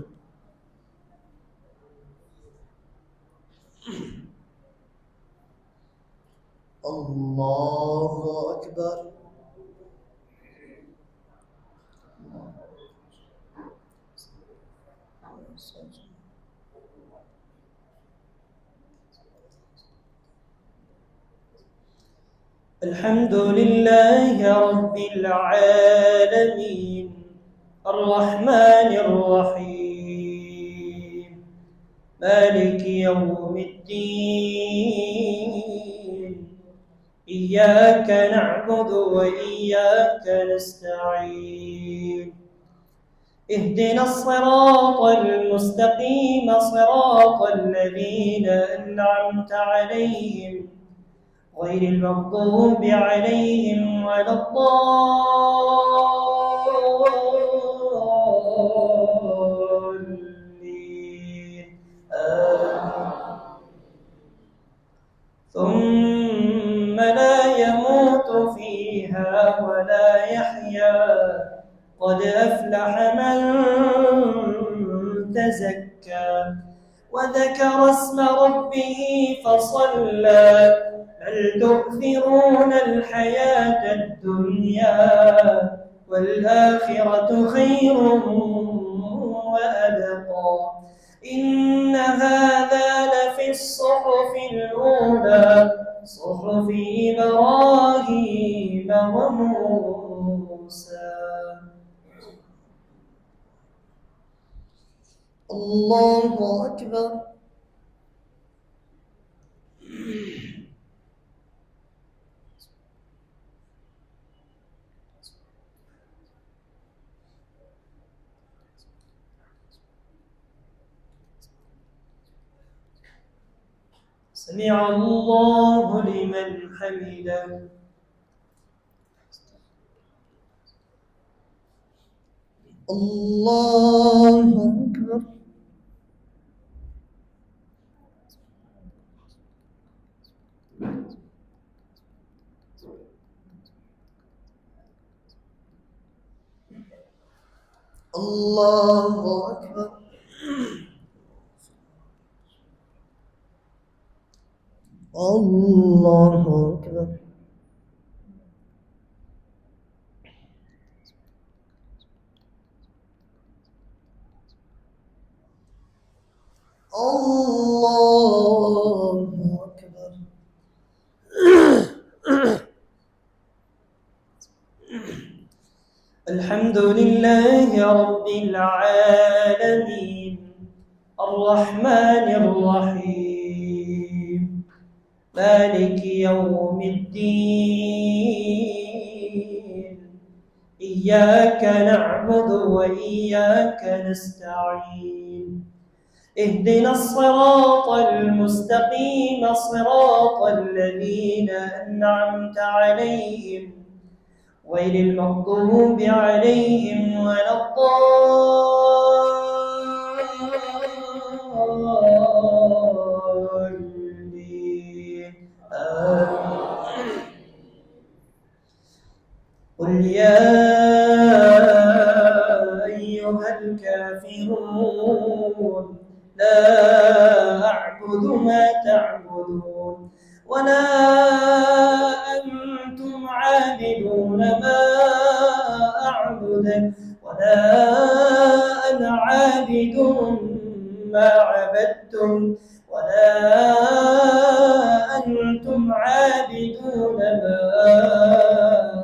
الله أكبر. الحمد لله رب العالمين الرحمن الرحيم مالك يوم الدين إياك نعبد وإياك نستعين اهدنا الصراط المستقيم صراط الذين أنعمت عليهم غير المغضوب عليهم ولا الضالين ثم لا يموت فيها ولا يحيا قد أفلح من تزكى وذكر اسم ربه فصلى بل تؤثرون الحياة الدنيا والآخرة خير وأبقى إن هذا لفي الصحف الأولى صحف إبراهيم وموسى. الله أكبر. سمع الله لمن حمده. الله أكبر. الله أكبر. الله أكبر. الله أكبر. الحمد لله رب العالمين الرحمن الرحيم مالك يوم الدين إياك نعبد وإياك نستعين اهدنا الصراط المستقيم صراط الذين أنعمت عليهم غير المغضوب عليهم ولا الضالين آمين. قل يا أيها الكافرون لا أعبد ما تعبدون ولا أنتم عابدون ما أعبد ولا أنا عابد ما عبدتم ولا أنتم عابدون ما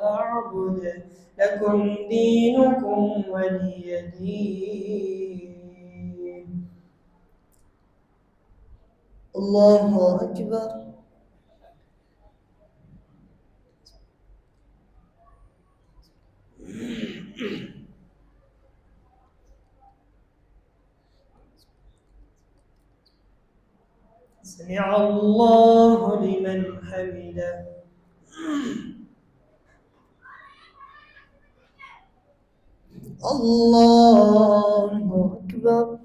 أعبد لكم دينكم ولي دين. الله أكبر. سمع الله لمن حمده. الله أكبر.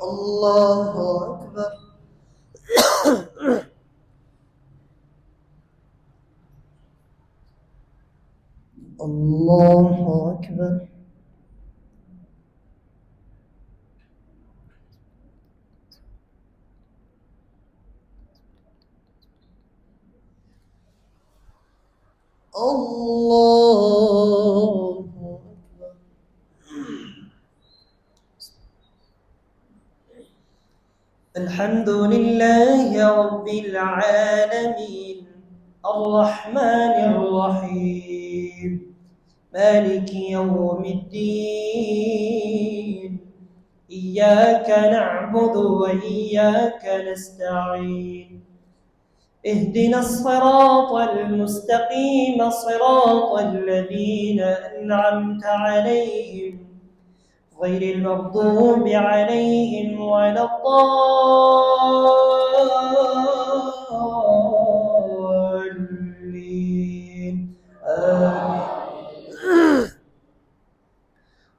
الله أكبر. الله أكبر. الله أكبر. الحمد لله رب العالمين الرحمن الرحيم مالك يوم الدين إياك نعبد وإياك نستعين اهدنا الصراط المستقيم صراط الذين أنعمت عليهم غير المغضوب عليهم ولا الضالين آمين.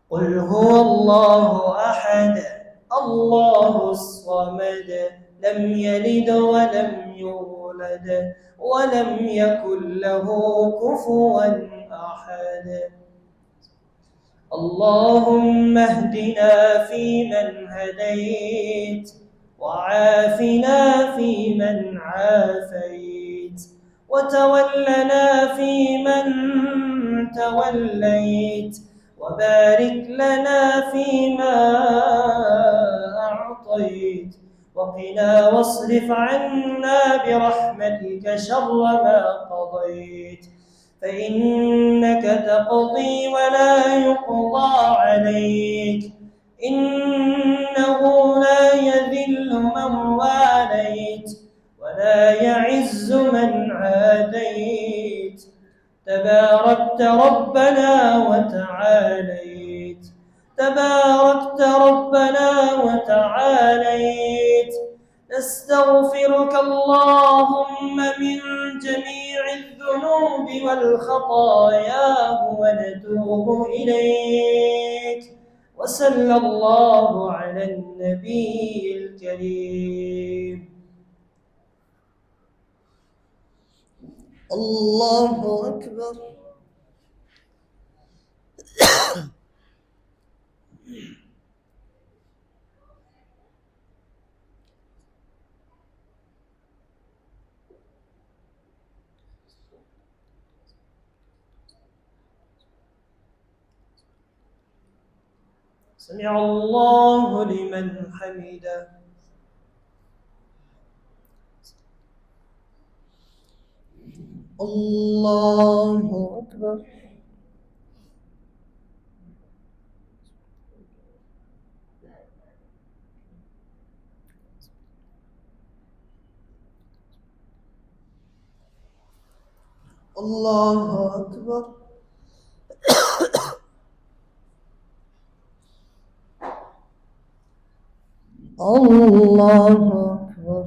قل هو الله أحد الله الصمد لم يلد ولم يولد ولم يكن له كفوا أحد. اللهم اهدنا فيمن هديت، وعافنا فيمن عافيت، وتولنا فيمن توليت، وبارك لنا فيما أعطيت، وقنا واصرف عنا برحمتك شر ما قضيت، فإنك تقضي ولا يقضى عليك، إنه لا يذل من واليت ولا يعز من عاديت، تباركت ربنا وتعاليت، تباركت ربنا وتعاليت. نستغفرك اللهم من جميع الذنوب والخطايا ونتوب إليك، وصلى الله على النبي الكريم. الله أكبر. سمع الله لمن حمده. الله أكبر. الله أكبر. الله أكبر.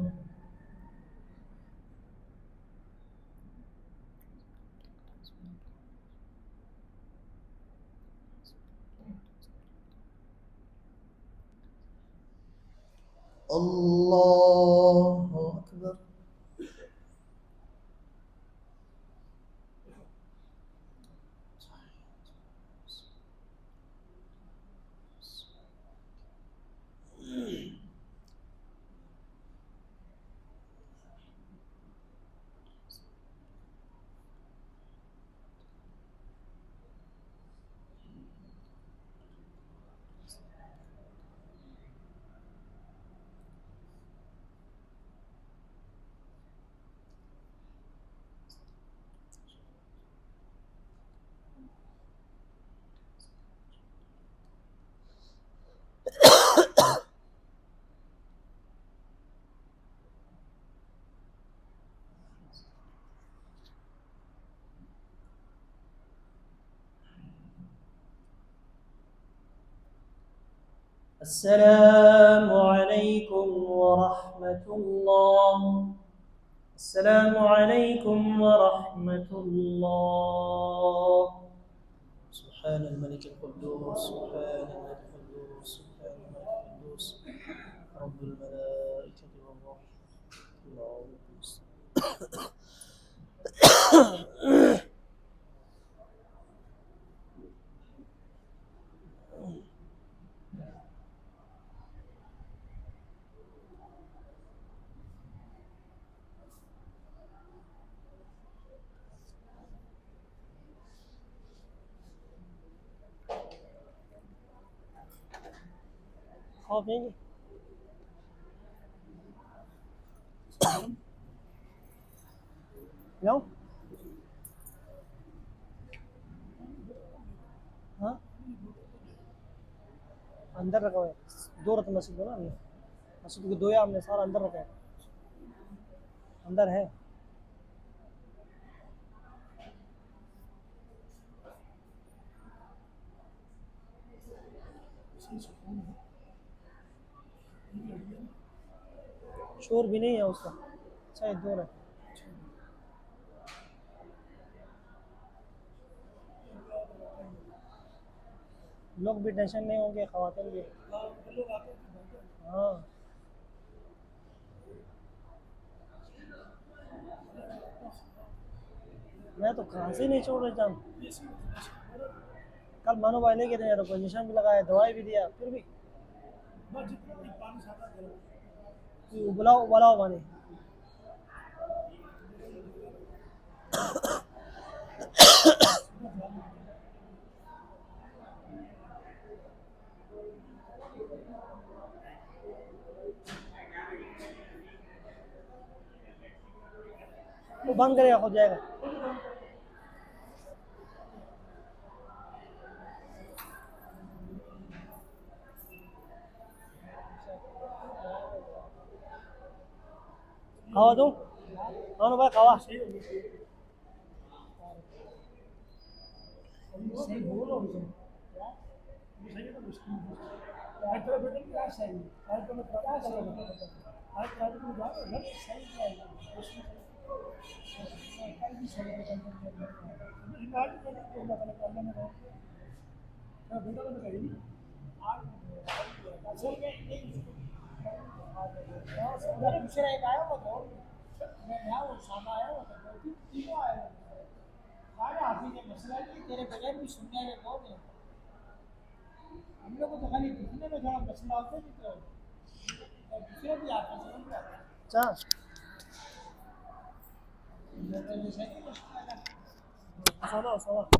الله أكبر. السلام عليكم ورحمة الله. السلام عليكم ورحمة الله. سبحان الملك القدوس، سبحان الملك القدوس، سبحان الملك القدوس، رب الملائكة والروح. الله خوابیدی؟ No? हाँ अंदर रखा हुआ है दो रत्न मस्जिद बना हमने मस्जिद को धोया हमने सारा अंदर रखा है अंदर है शोर भी नहीं है उसका शायद दूर है लोग भी टेंशन नहीं होंगे ख्वातीन भी हाँ मैं तो खांसी नहीं छोड़ रहा था कल मानो भाई लेके गए तो पोजीशन भी लगाया, दवाई भी दिया, फिर भी बुलाओ बुलाओ पानी। वो बंद करेगा, हो जाएगा। खावा तुम, मानो भाई खावा। सही बोलो सही तो मुश्किल आज तो बेटा क्या सही आज तो मैं क्या सही आज कल को जाओ ना सही जाएगा उसमें कल भी सही है आज तो मैं करना में मैं बेटा को कही आज असल में एक मेरे दूसरा एक आया वो तो मैं यहाँ वो सामने आया वो तो तीनों आया सारे हाथी ने मसला कि तेरे बगैर भी सुनने वाले बहुत हैं हम लोग को तो खाली दिखने में थोड़ा मसला होता है तो दूसरे भी आते हैं समझ में अच्छा सोना सोना मतलब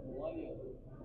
घुमा दिया